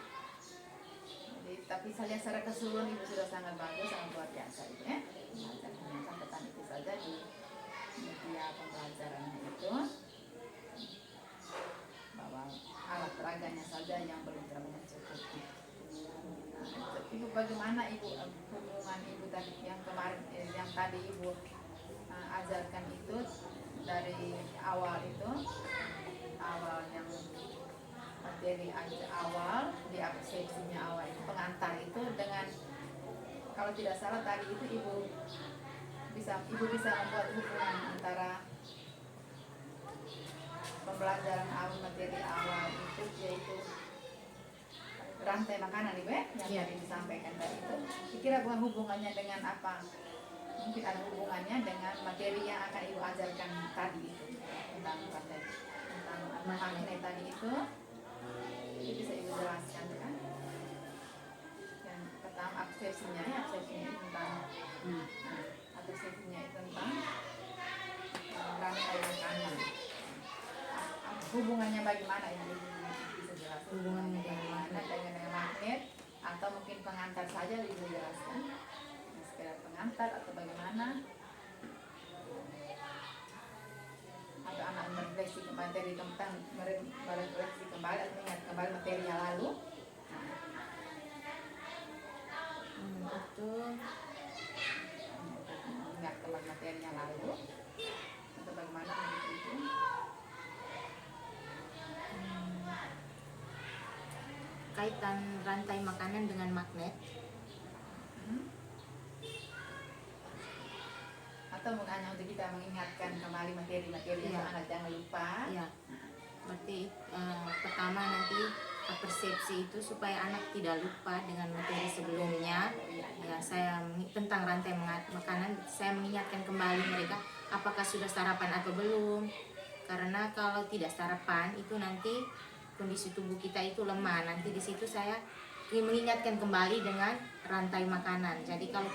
Jadi, tapi saya lihat secara keseluruhan Ibu sudah sangat bagus, sangat luar biasa itu ya. Hanya catatan itu saja di media pembelajarannya itu, bahwa alat peraganya saja yang belum terlalu mencukupi. Ibu, bagaimana Ibu hubungan Ibu tadi yang kemarin yang tadi Ibu ajarkan itu dari awal itu, awal yang materi awal di absensinya awal itu, pengantar itu, dengan kalau tidak salah tadi itu Ibu bisa membuat hubungan antara pembelajaran awal, materi awal itu yaitu rantai makanan Ibu ya, yang tadi disampaikan tadi itu. Kira bukan hubungannya dengan apa? Mungkin ada hubungannya dengan materi yang akan Ibu ajarkan tadi itu, tentang materi, tentang magnet tadi itu bisa Ibu jelaskan kan? Yang pertama absensinya itu tentang absensinya itu tentang rantai makanan. Hubungannya bagaimana Ibu bisa jelaskan? Hubungannya dengan magnet, atau mungkin pengantar saja Ibu jelaskan? Sekedar pengantar atau bagaimana, atau anak merefleksi materi tentang merefleksi kembali atau mengingat kembali materi yang lalu. Betul. Mengingat kembali materi yang lalu atau bagaimana begitu. Kaitan rantai makanan dengan magnet. Atau mungkin hanya untuk kita mengingatkan kembali materi-materi yang anak jangan lupa. Berarti pertama nanti persepsi itu supaya anak tidak lupa dengan materi sebelumnya. Ya, saya tentang rantai makanan, saya mengingatkan kembali mereka apakah sudah sarapan atau belum. Karena kalau tidak sarapan itu nanti kondisi tubuh kita itu lemah. Nanti di situ saya ingin mengingatkan kembali dengan rantai makanan. Jadi kalau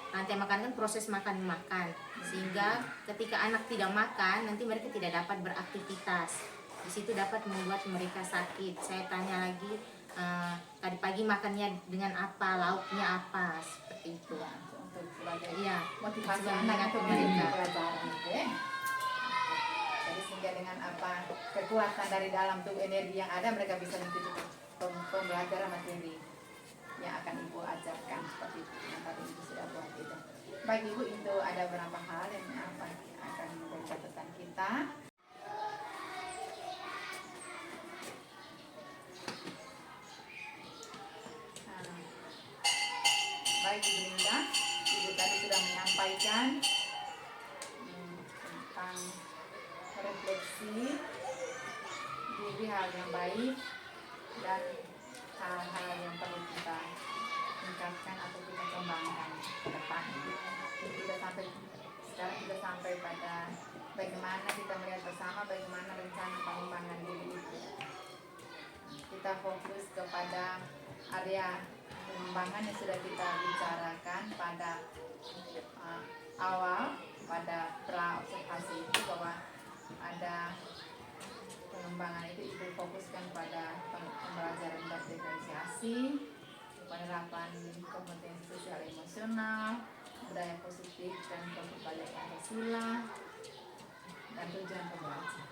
rantai makanan kan proses makan, sehingga ketika anak tidak makan nanti mereka tidak dapat beraktivitas. Di situ dapat membuat mereka sakit. Saya tanya lagi, tadi pagi makannya dengan apa, lauknya apa, seperti itu. Untuk sebagai Iya, motivasi sebagai anak untuk mereka. mengikuti pelajaran gitu ya. Jadi sehingga dengan apa kekuatan dari dalam tubuh energi yang ada, mereka bisa mengikuti pembelajaran materi yang akan ibu ajarkan seperti itu. Yang tadi ibu sudah buat itu. Baik ibu, itu ada beberapa hal yang apa akan menjadi catatan kita. Baik Ibu Linda, Ibu tadi sudah menyampaikan tentang refleksi diri hal yang baik dan hal-hal yang perlu kita tingkatkan atau kita kembangkan ke depan. Kita sampai sekarang kita sampai pada bagaimana kita melihat bersama bagaimana rencana pengembangan diri itu. Kita fokus kepada area pengembangan yang sudah kita bicarakan pada awal, pada pra-observasi itu, bahwa ada pengembangan itu ibu fokuskan pada pembelajaran berdiferensiasi, penerapan kompetensi sosial emosional, budaya positif dan keberagaman Pancasila, dan tujuan pembelajaran.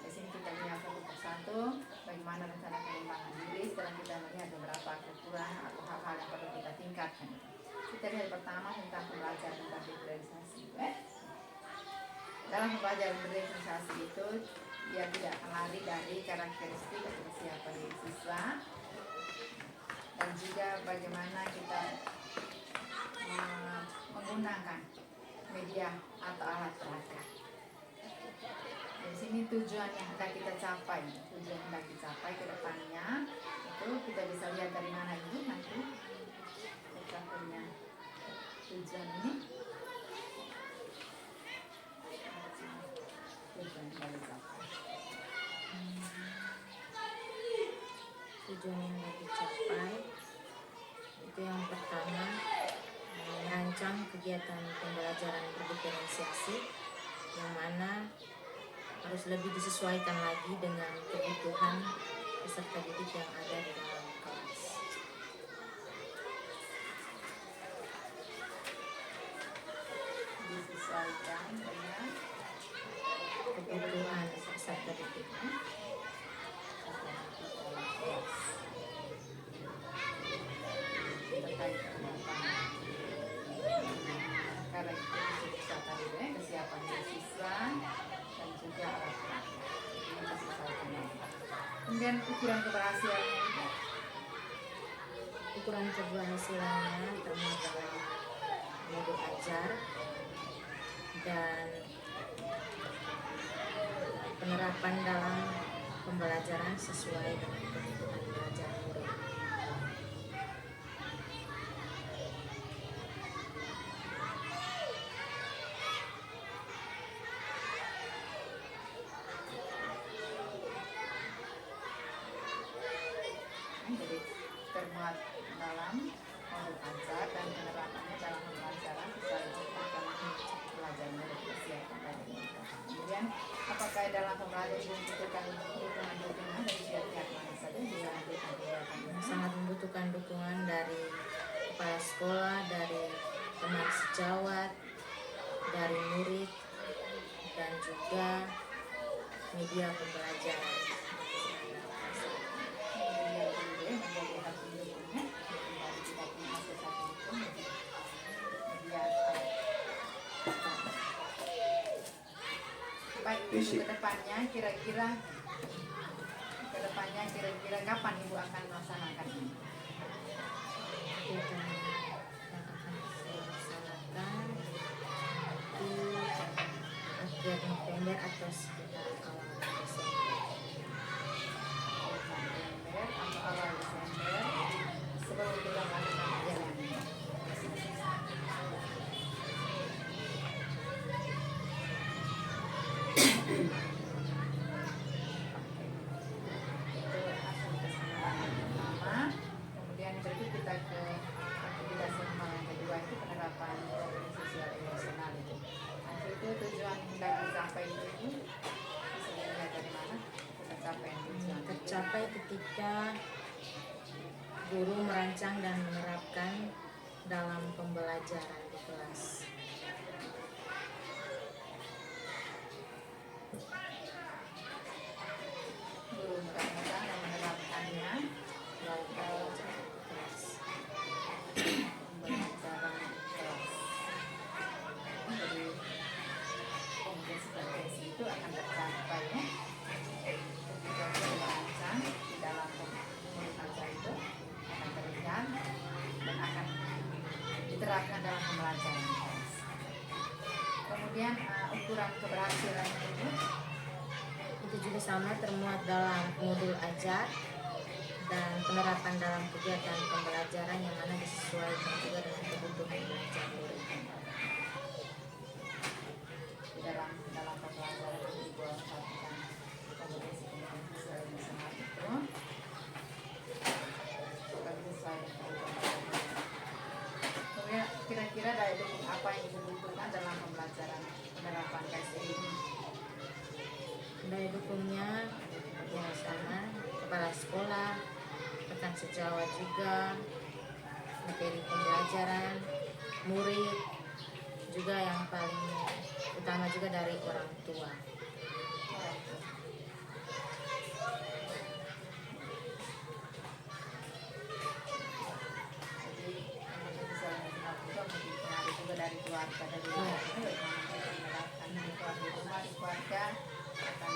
Di sini kita lihat satu persatu bagaimana rencana pengembangan diri setelah kita melihat beberapa kekurangan atau hal-hal yang perlu kita tingkatkan. Kita lihat pertama tentang pembelajaran berdiferensiasi. Dalam pembelajaran berdiferensiasi itu dia tidak akan lari dari karakteristik atau kesiapan diri siswa, dan juga bagaimana kita menggunakan media atau alat peraga. Di sini tujuan yang hendak kita capai, ke depannya itu kita bisa lihat dari mana ini nanti kita punya tujuan ini. Tujuan yang dicapai. Tujuan yang mau dicapai itu yang pertama, merancang kegiatan pembelajaran berdiferensiasi yang mana harus lebih disesuaikan lagi dengan kebutuhan peserta didik yang ada di dalam kelas. Disesuaikan dengan Kebutuhan peserta didik. terkait pengembangan karakteristik siswa tadi ya, kesiapan siswa dan juga alat peraga. Ini disesuaikan lagi. Kemudian ukuran keberhasilannya itu Ukuran keberhasilannya termasuk dalam modul ajar dan penerapan dalam pembelajaran sesuai dengan kebutuhan belajar murid. jadi termuat dalam modul ajar dan penerapannya dalam pembelajaran sesuai dengan belajar murid kesiapan tadi. Kemudian apakah dalam pembelajaran membutuhkan dukungan dari pihak mana saja bisa nanti Sangat membutuhkan dukungan dari kepala sekolah, dari teman sejawat, dari murid, dan juga media pembelajaran. menjadi hak pendukungnya. Kembali kita punya sesuatu hukum media. Baik, ibu kedepannya kira-kira kapan ibu akan melaksanakan ini? Kegiatan yang akan saya laksanakan di akhir November atau sekitar awal Desember. ketika guru merancang dan menerapkan dalam pembelajaran di kelas. Guru merancang dan menerapkannya dalam pembelajaran di kelas. Pembelajaran di kelas. Jadi kompetensi itu akan tercapai ya. Ketika guru merancang di dalam pembelajaran itu akan terlihat dan akan diterapkan dalam pembelajaran di kelas. Kemudian ukuran keberhasilannya Itu juga sama termuat dalam modul ajar dan penerapan dalam kegiatan pembelajaran yang mana disesuaikan juga dengan kebutuhan belajar murid. di dalam pembelajaran yang dibuatkan kompetensi sesuai nasional itu akan sesuai dengan kebutuhan belajar. Kemudian kira-kira daya dukung apa yang dibutuhkan dalam pembelajaran penerapan KSE ini? Daya dukungnya ya sama, kepala sekolah, rekan sejawat juga, materi pembelajaran, murid, juga yang paling utama juga dari orang tua. Jadi kompetensi sesuai nasional juga mempengaruhi juga dari keluarga dari rumah itu bagaimana mereka menerapkan di keluarga di keluarga akan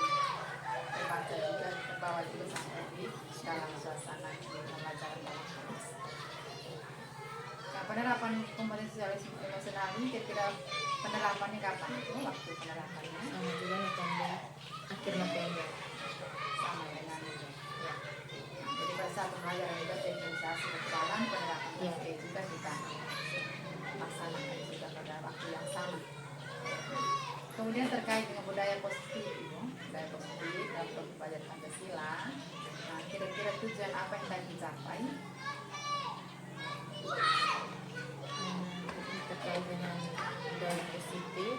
terbaca juga terbawa juga sampai di dalam suasana pembelajaran dalam kelas. Nah, penerapan kompetensi sosial emosional ini kira-kira penerapannya kapan itu waktu penerapannya Sama juga November, akhir November. sama dengan itu. Ya. Jadi pada saat pembelajaran juga sosialisasi berjalan penerapan Ya. KSE juga kita laksanakan juga pada waktu yang sama. Kemudian terkait dengan budaya positif, Ibu, budaya positif dalam pembelajaran Pancasila. Nah, kira-kira tujuan apa yang tadi dicapai? Terkait dengan budaya positif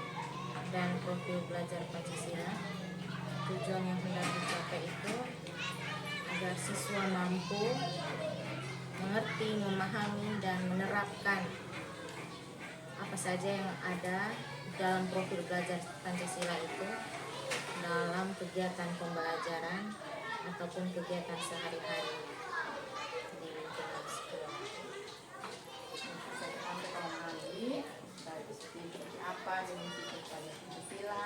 dan profil belajar Pancasila, tujuan yang hendak dicapai itu agar siswa mampu mengerti, memahami, dan menerapkan apa saja yang ada dalam profil belajar Pancasila itu dalam kegiatan pembelajaran ataupun kegiatan sehari-hari di lingkungan sekolah. Saya sampai kalau mengalami budaya positif seperti apa definisi budaya Pancasila,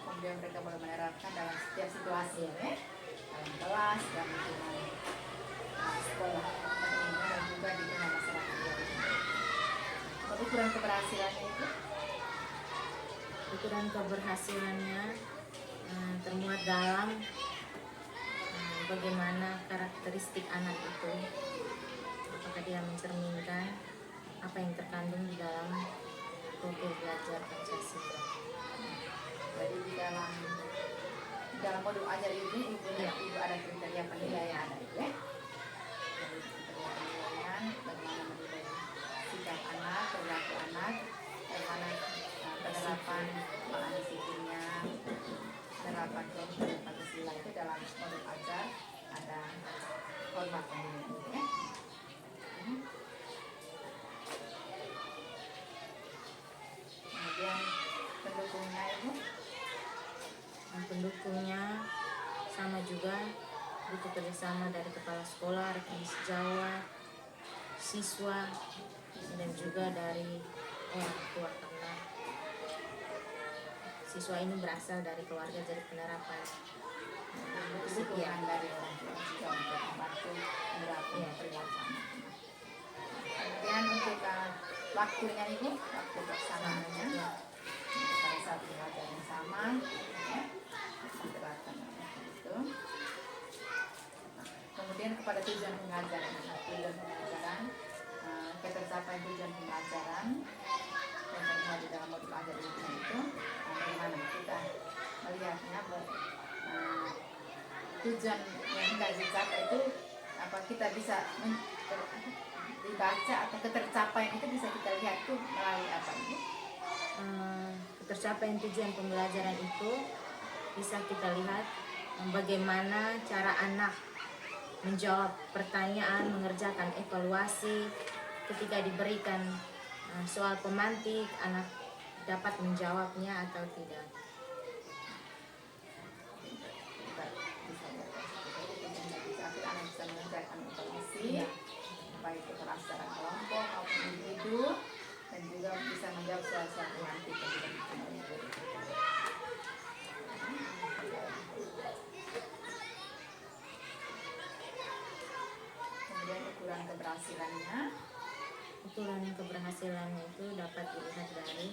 kemudian mereka boleh menerapkan dalam setiap situasi, ya, dalam kelas, dalam lingkungan sekolah, dan juga di tengah masyarakat. Ukuran keberhasilannya itu Ukuran keberhasilannya termuat dalam bagaimana karakteristik anak itu, apakah dia mencerminkan apa yang terkandung di dalam profil belajar Pancasila. jadi di dalam modul ajar ini ibu ada kriteria penilaian ada itu ya. Jadi kriteria penilaian bagaimana menilai sikap anak, perilaku anak, bagaimana penerapan makna disiplinnya, penerapan kehidupan Pancasila itu dalam modul ajar ada hormat penilaian ya. Kemudian pendukungnya itu Pendukungnya sama juga, butuh kerjasama dari kepala sekolah, rekan sejawat, siswa, dan juga dari orang tua, karena siswa ini berasal dari keluarga, jadi penerapan dukungan dari orang tua juga untuk membantu menerapkan Ya. perilaku anak. Kemudian untuk waktunya itu waktu pelaksanaannya pada saat pembelajaran yang sama ya, diterapkan itu. Kemudian kepada tujuan pengajaran, ketercapaian tujuan pembelajaran yang termuat di dalam modul ajar itu, bagaimana kita melihatnya tujuan yang hendak dicapai itu apa kita bisa dibaca atau ketercapaian itu bisa kita lihat tuh melalui apa itu? Ketercapaian tujuan pembelajaran itu bisa kita lihat bagaimana cara anak menjawab pertanyaan, mengerjakan evaluasi. Ketika diberikan soal pemantik, anak dapat menjawabnya atau tidak. Anak bisa mengerjakan evaluasi, Iya. baik itu kelas secara kelompok maupun individu, dan juga bisa menjawab soal-soal pemantik yang juga diberikan oleh guru. Kemudian ukuran keberhasilannya. Ukuran keberhasilannya itu dapat dilihat dari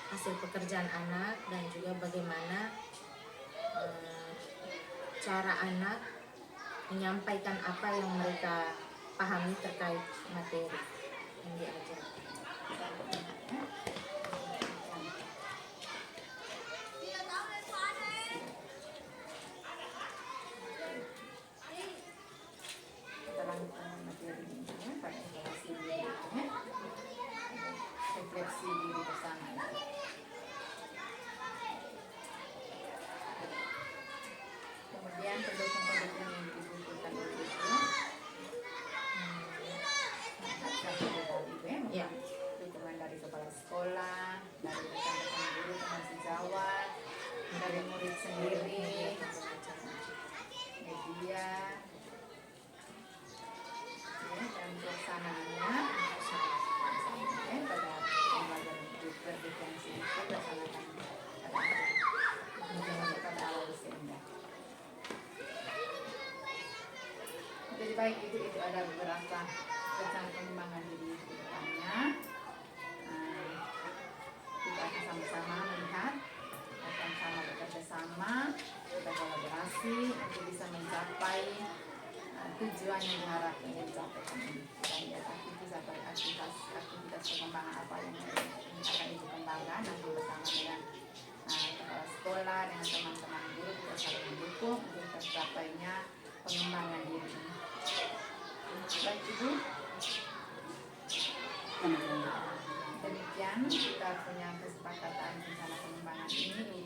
hasil pekerjaan anak dan juga bagaimana cara anak menyampaikan apa yang mereka pahami terkait materi yang diajar. Kita lanjutkan materi ini ya, pada evaluasi berikutnya. Refleksi diri bersama. Kemudian pendukung-pendukung yang dibutuhkan itu Ya. dukungan dari kepala sekolah, dari rekan-rekan guru, teman sejawat, dari murid sendiri, media, ya, dan suasananya ya, pada pembelajaran berdiferensi itu dilaksanakan pada awal Desember. Jadi baik itu ada beberapa rencana pengembangan diri ke depannya. Kita akan sama-sama melihat, akan sama bekerja sama, berkolaborasi untuk bisa mencapai tujuan yang diharapkan yang dicapai. Kita lihat aktivitas pengembangan apa yang akan dikembangkan nanti bersama dengan kepala sekolah, dengan teman-teman guru, kita saling mendukung untuk tercapainya pengembangan diri ini. Baik Ibu, demikian kita punya kesepakatan rencana pengembangan ini